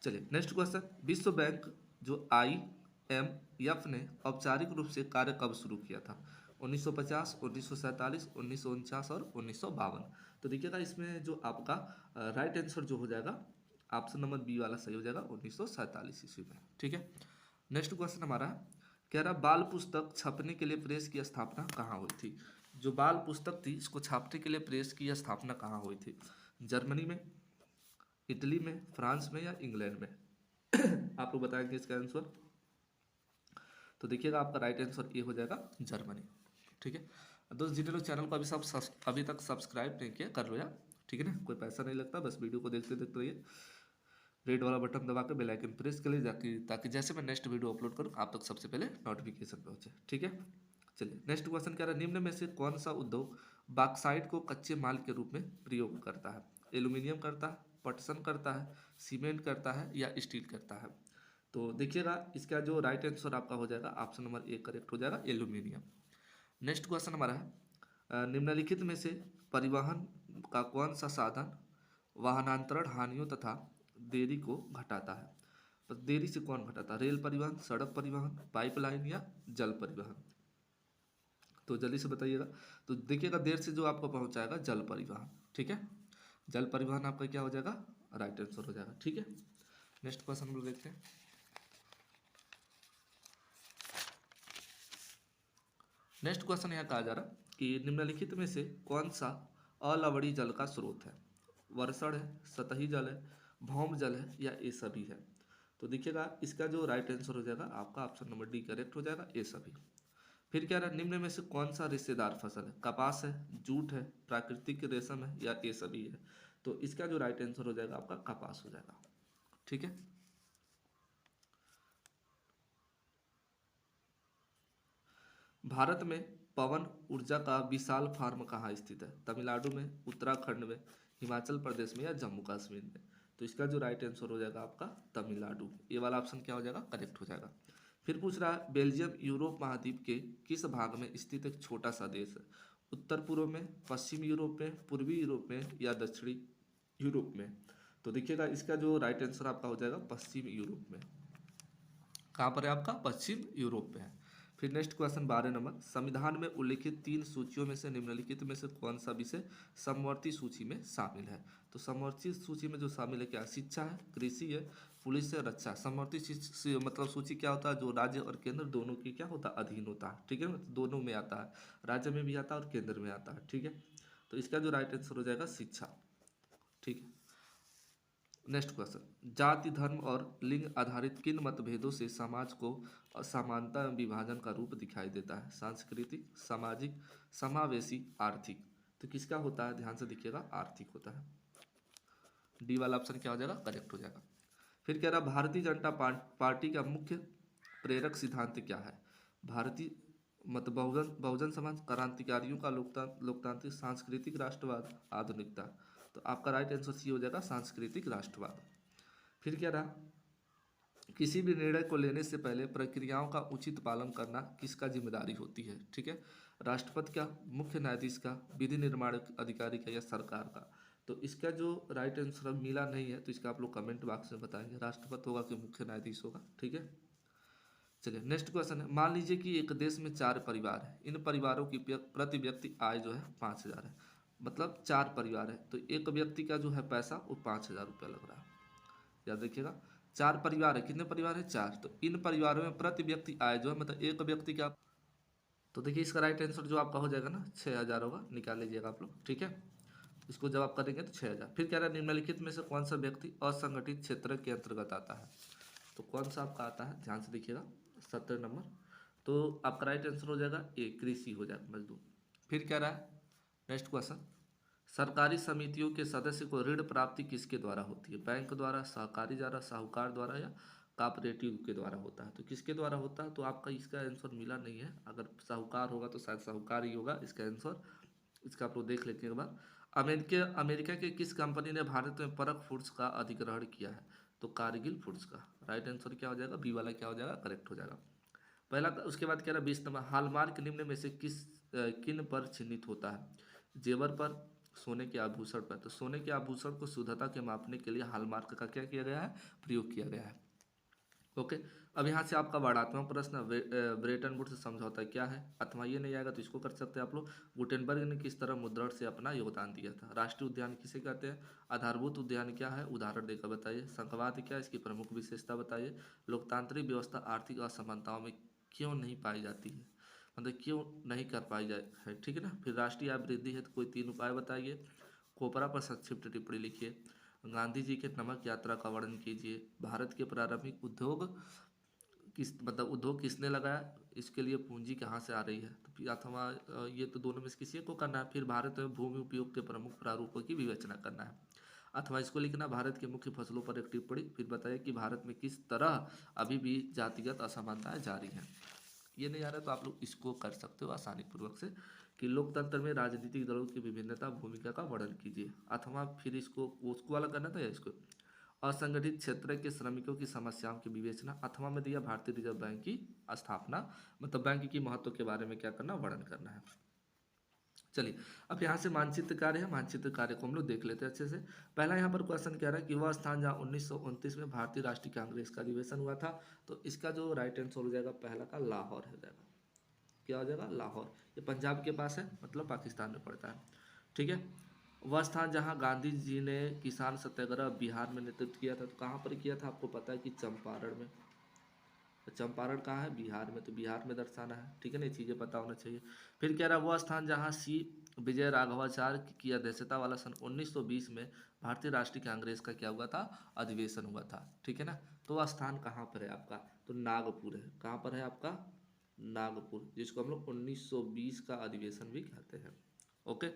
चलिए नेक्स्ट क्वेश्चन, विश्व बैंक जो IMF ने औपचारिक रूप से कार्य कब शुरू किया था? 1950, 1947, 1949 और 1952। तो देखिएगा इसमें जो आपका राइट आंसर जो हो जाएगा ऑप्शन नंबर बी वाला सही हो जाएगा, 1947 ईस्वी में, ठीक है। नेक्स्ट क्वेश्चन हमारा है, कह रहा बाल पुस्तक छपने के लिए प्रेस की स्थापना कहाँ हुई थी? जो बाल पुस्तक थी इसको छापने के लिए प्रेस की स्थापना कहाँ हुई थी? जर्मनी में, इटली में, फ्रांस में या इंग्लैंड में? आप लोग बताएंगे इसका आंसर। तो देखिएगा आपका राइट आंसर ये हो जाएगा जर्मनी, ठीक है। दोस्त जिन्हें लोग चैनल को अभी तक सब्सक्राइब नहीं किया कर लो यार, ठीक है ना। कोई पैसा नहीं लगता, बस वीडियो को देखते देखते रहिए, रेड वाला बटन दबा के बेल आइकन प्रेस कर लीजिए ताकि जैसे मैं नेक्स्ट वीडियो अपलोड करूँ आप तक सबसे पहले नोटिफिकेशन पहुंचे, ठीक है। चलिए नेक्स्ट क्वेश्चन क्या रहा है, निम्न में से कौन सा उद्योग बॉक्साइट को कच्चे माल के रूप में प्रयोग करता है? एल्यूमिनियम करता है, पटसन करता है, सीमेंट करता है या स्टील करता है? तो देखिएगा इसका जो राइट आंसर आपका हो जाएगा ऑप्शन नंबर ए करेक्ट हो जाएगा, एल्यूमिनियम। नेक्स्ट क्वेश्चन हमारा है, निम्नलिखित में से परिवहन का कौन सा साधन वाहनांतरण हानियों तथा देरी को घटाता है? तो देरी से कौन घटाता है? रेल परिवहन, सड़क परिवहन, पाइपलाइन या जल परिवहन? तो जल्दी से बताइएगा। तो देखिएगा देर से जो आपको पहुंचाएगा जल परिवहन, ठीक है। जल परिवहन आपका क्या हो जाएगा? राइट आंसर हो जाएगा, ठीक है। नेक्स्ट क्वेश्चन हम लोग देखते हैं। नेक्स्ट क्वेश्चन यहाँ कहा जा रहा कि निम्नलिखित में से कौन सा अलवणीय जल का स्रोत है? वर्षण है, सतही जल है, भौम जल है या ये सभी है? तो देखिएगा इसका जो राइट आंसर हो जाएगा आपका ऑप्शन नंबर डी करेक्ट हो जाएगा, ये सभी। फिर क्या रहा, निम्न में से कौन सा रेशेदार फसल है? कपास है, जूट है, प्राकृतिक रेशम है या ये सभी है? तो इसका जो राइट आंसर हो जाएगा आपका कपास हो जाएगा, ठीक है। भारत में पवन ऊर्जा का विशाल फार्म कहाँ स्थित है? तमिलनाडु में, उत्तराखंड में, हिमाचल प्रदेश में या जम्मू कश्मीर में? तो इसका जो राइट आंसर हो जाएगा आपका तमिलनाडु, ये वाला ऑप्शन क्या हो जाएगा? करेक्ट हो जाएगा। फिर पूछ रहा है बेल्जियम यूरोप महाद्वीप के किस भाग में स्थित एक छोटा सा देश है? उत्तर पूर्व में, पश्चिम यूरोप में, पूर्वी यूरोप में या दक्षिणी यूरोप में? तो देखिएगा इसका जो राइट आंसर आपका हो जाएगा पश्चिम यूरोप में। कहाँ पर है आपका? पश्चिम यूरोप में है। फिर नेक्स्ट क्वेश्चन 12 नंबर, संविधान में उल्लिखित 3 सूचियों में से निम्नलिखित में से कौन सा विषय समवर्ती सूची में शामिल है? तो समवर्ती सूची में जो शामिल है क्या? शिक्षा है, कृषि है, पुलिस है, रक्षा। समवर्ती मतलब सूची क्या होता है? जो राज्य और केंद्र दोनों की क्या होता है? अधीन होता है, ठीक है ना। दोनों में आता है, राज्य में भी आता है और केंद्र में आता है, ठीक है। तो इसका जो राइट आंसर हो जाएगा शिक्षा, ठीक है। नेक्स्ट क्वेश्चन, जाति धर्म और लिंग आधारित किन मतभेदों से समाज को असमानता एवं विभाजन का रूप दिखाई देता है? सांस्कृतिक, सामाजिक, समावेशी, आर्थिक? तो किसका होता है? ध्यान से देखिएगा, आर्थिक होता है। डी वाला ऑप्शन क्या हो जाएगा? करेक्ट हो जाएगा। फिर कह रहा भारतीय जनता पार्टी का मुख्य प्रेरक सिद्धांत क्या है? भारतीय मत बहुजन बहुजन समाज, क्रांतिकारियों का लोकतांत्रिक, सांस्कृतिक राष्ट्रवाद, आधुनिकता? तो आपका राइट आंसर सी हो जाएगा सांस्कृतिक राष्ट्रवाद। फिर क्या रहा, किसी भी निर्णय को लेने से पहले प्रक्रियाओं का उचित पालन करना किसका जिम्मेदारी होती है? ठीक है, राष्ट्रपति का, मुख्य न्यायाधीश का, विधि निर्माण अधिकारी का या सरकार का? तो इसका जो राइट आंसर मिला नहीं है तो इसका आप लोग कमेंट बॉक्स में बताएंगे, राष्ट्रपति होगा कि मुख्य न्यायाधीश होगा, ठीक है। चलिए नेक्स्ट क्वेश्चन है, मान लीजिए कि एक देश में 4 परिवार है, इन परिवारों की प्रति व्यक्ति आय जो है 5,000 है, मतलब 4 परिवार है, तो एक व्यक्ति का जो है पैसा वो 5,000 रुपया लग रहा है। याद रखिएगा 4 परिवार है, कितने परिवार है? 4। तो इन परिवारों में प्रति व्यक्ति आय जो है मतलब एक व्यक्ति का, तो देखिए इसका राइट आंसर जो आपका हो जाएगा ना 6,000 होगा, निकाल लीजिएगा आप लोग, ठीक है। इसको जब आप करेंगे तो 6,000। फिर कह रहा है निम्नलिखित में से कौन सा व्यक्ति असंगठित क्षेत्र के अंतर्गत आता है? तो कौन सा आपका आता है? ध्यान से देखिएगा 17 नंबर। तो आपका राइट आंसर हो जाएगा ए, कृषि हो जाएगा, मजदूर। फिर कह रहा है नेक्स्ट क्वेश्चन, सरकारी समितियों के सदस्य को ऋण प्राप्ति किसके द्वारा होती है? बैंक द्वारा, सहकारी द्वारा, साहूकार द्वारा या कॉपरेटिव के द्वारा होता है? तो किसके द्वारा होता है? तो आपका इसका आंसर मिला नहीं है, अगर साहूकार होगा तो शायद साहूकार ही होगा इसका आंसर, इसका आप लोग देख लेते हैं एक बार। अमेरिका के किस कंपनी ने भारत में परख फूड्स का अधिग्रहण किया है? तो कारगिल फूड्स का। राइट आंसर क्या हो जाएगा? बी वाला क्या हो जाएगा? करेक्ट हो जाएगा। पहला, उसके बाद कह रहा 20 नंबर, हॉलमार्क निम्न में से किन पर चिन्हित होता है? जेवर पर, सोने के आभूषण पर। तो सोने के आभूषण को शुद्धता के मापने के लिए हॉलमार्क का क्या किया गया है? प्रयोग किया गया है। ओके। अब यहाँ से आपका वर्णात्मक प्रश्न, ब्रेटन वुड्स समझौता क्या है? अथवा ये नहीं आएगा तो इसको कर सकते हैं आप लोग। गुटेनबर्ग ने किस तरह मुद्रण से अपना योगदान दिया था? राष्ट्रीय उद्यान किसे कहते हैं? आधारभूत उद्यान क्या है? उदाहरण देकर बताइए। संघवाद क्या है? इसकी प्रमुख विशेषता बताइए। लोकतांत्रिक व्यवस्था आर्थिक असमानताओं में क्यों नहीं पाई जाती है, मतलब क्यों नहीं कर पाई जाए है, ठीक है ना। फिर राष्ट्रीय आय वृद्धि है तो कोई 3 उपाय बताइए। कोपरा पर संक्षिप्त टिप्पणी लिखिए। गांधी जी के नमक यात्रा का वर्णन कीजिए। भारत के प्रारंभिक उद्योग उद्योग किसने लगाया? इसके लिए पूंजी कहाँ से आ रही है? तो फिर अथवा ये तो दोनों में से किसी को करना है। फिर भारत में भूमि उपयोग के प्रमुख प्रारूपों की विवेचना करना है। अथवा इसको लिखना, भारत के मुख्य फसलों पर एक टिप्पणी। फिर बताइए कि भारत में किस तरह अभी भी जातिगत असमानताएं जारी हैं। ये नहीं आ रहा तो आप लोग इसको कर सकते हो आसानी पूर्वक से, कि लोकतंत्र में राजनीतिक दलों की विभिन्नता भूमिका का वर्णन कीजिए। अथवा फिर इसको उसको वाला करना था या इसको, असंगठित क्षेत्र के श्रमिकों की समस्याओं की विवेचना। अथवा में दिया भारतीय रिजर्व बैंक की स्थापना, मतलब बैंक की महत्व के बारे में क्या करना, वर्णन करना है। चलिए, अब यहाँ से मानचित्र कार्य है, मानचित्र कार्य को हम लोग देख लेते हैं अच्छे से। पहला यहाँ पर क्वेश्चन कह रहा है कि वह स्थान जहाँ 1929 में भारतीय राष्ट्रीय कांग्रेस का अधिवेशन हुआ था। तो इसका जो राइट आंसर हो जाएगा पहला का लाहौर हो जाएगा। क्या हो जाएगा? लाहौर। ये पंजाब के पास है, मतलब पाकिस्तान में पड़ता है, ठीक है। वह स्थान जहाँ गांधी जी ने किसान सत्याग्रह बिहार में नेतृत्व किया था, तो कहाँ पर किया था? आपको पता है कि चंपारण में। तो चंपारण कहाँ है? बिहार में, तो बिहार में दर्शाना है, ठीक है ना। ये चीज़ें पता होना चाहिए। फिर कह रहा है वह स्थान जहाँ सी विजय राघवाचार्य की अध्यक्षता वाला सन 1920 में भारतीय राष्ट्रीय कांग्रेस का क्या हुआ था? अधिवेशन हुआ था, ठीक है ना। तो वह स्थान कहाँ पर है आपका? तो नागपुर है। कहाँ पर है आपका? नागपुर, जिसको हम लोग 1920 का अधिवेशन भी कहते हैं। ओके।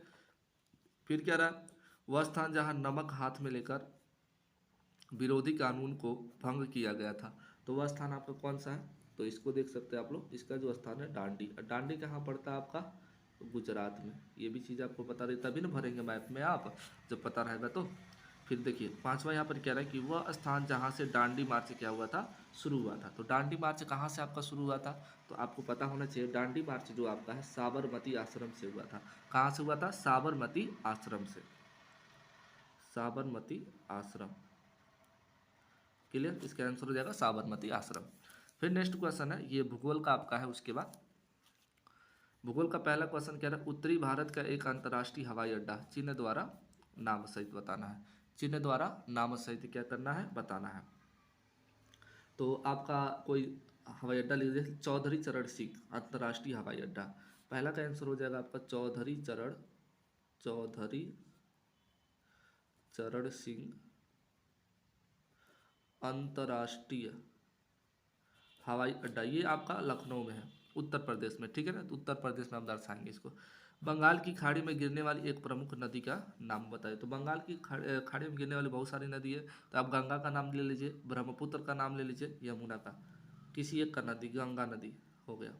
फिर क्या रहा? वह स्थान जहाँ नमक हाथ में लेकर विरोधी कानून को भंग किया गया था। तो वह स्थान आपका कौन सा है? तो इसको देख सकते हैं आप लोग। इसका जो स्थान है डांडी। डांडी कहाँ पड़ता है आपका? गुजरात में। ये भी चीज़ आपको पता रही तभी ना भरेंगे मैप में आप, जब पता रहेगा तो। फिर देखिए पांचवा यहाँ पर कह रहा है कि वह स्थान जहाँ से डांडी मार्च क्या हुआ था? शुरू हुआ था। तो डांडी मार्च कहाँ से आपका शुरू हुआ था? तो आपको पता होना चाहिए डांडी मार्च जो आपका है साबरमती आश्रम से हुआ था। कहाँ से हुआ था? साबरमती आश्रम से। साबरमती आश्रम, क्लियर। इसका आंसर हो जाएगा साबरमती आश्रम। फिर नेक्स्ट क्वेश्चन है, ये भूगोल का आपका है। उसके बाद भूगोल का पहला क्वेश्चन कह रहा है उत्तरी भारत का एक अंतर्राष्ट्रीय हवाई अड्डा चिन्ह द्वारा नाम सहित बताना है। चिन्ह द्वारा नाम सहित क्या करना है? बताना है। तो आपका कोई हवाई अड्डा लीजिए, चौधरी चरण सिंह अंतर्राष्ट्रीय हवाई अड्डा। पहला का आंसर हो जाएगा आपका चौधरी चरण सिंह अंतर्राष्ट्रीय हवाई अड्डा। ये आपका लखनऊ में है, उत्तर प्रदेश में, ठीक है ना। तो उत्तर प्रदेश में आप दर्शाएंगे इसको। बंगाल की खाड़ी में गिरने वाली एक प्रमुख नदी का नाम बताइए। तो बंगाल की खाड़ी में गिरने वाली बहुत सारी नदी है। तो आप गंगा का नाम ले लीजिए, ब्रह्मपुत्र का नाम ले लीजिए, यमुना का, किसी एक का नदी, गंगा नदी हो गया।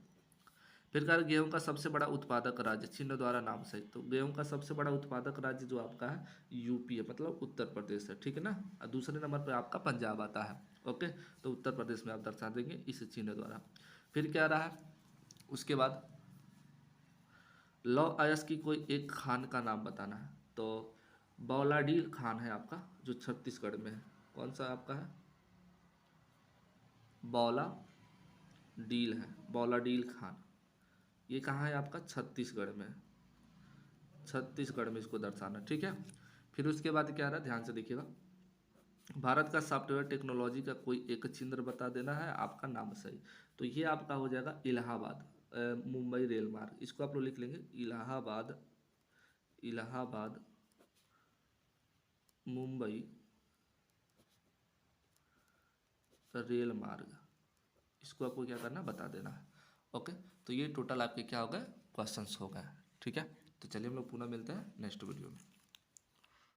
फिर कहा गेहूं का सबसे बड़ा उत्पादक राज्य चिन्ह द्वारा नाम सहित। तो गेहूं का सबसे बड़ा उत्पादक राज्य जो आपका है यूपी है, मतलब उत्तर प्रदेश है, ठीक है ना। और दूसरे नंबर पर आपका पंजाब आता है। ओके। तो उत्तर प्रदेश में आप दर्शा देंगे इस चिन्ह द्वारा। फिर क्या रहा है उसके बाद, लौह अयस्क की कोई एक खान का नाम बताना है। तो बौलाडील खान है आपका, जो छत्तीसगढ़ में है। कौन सा आपका है? बौला डील है, बौलाडील खान। ये कहाँ है आपका? छत्तीसगढ़ में। छत्तीसगढ़ में इसको दर्शाना, ठीक है। फिर उसके बाद क्या रहा, ध्यान से देखिएगा। भारत का सॉफ्टवेयर टेक्नोलॉजी का कोई एक चिन्ह बता देना है आपका नाम सही। तो ये आपका हो जाएगा इलाहाबाद मुंबई रेल मार्ग। इसको आप लोग लिख लेंगे इलाहाबाद, इलाहाबाद मुंबई रेल मार्ग। इसको आपको क्या करना, बता देना है। ओके। तो ये टोटल आपके क्या हो गए? क्वेश्चंस हो गए, ठीक है। तो चलिए हम लोग पुनः मिलते हैं नेक्स्ट वीडियो में।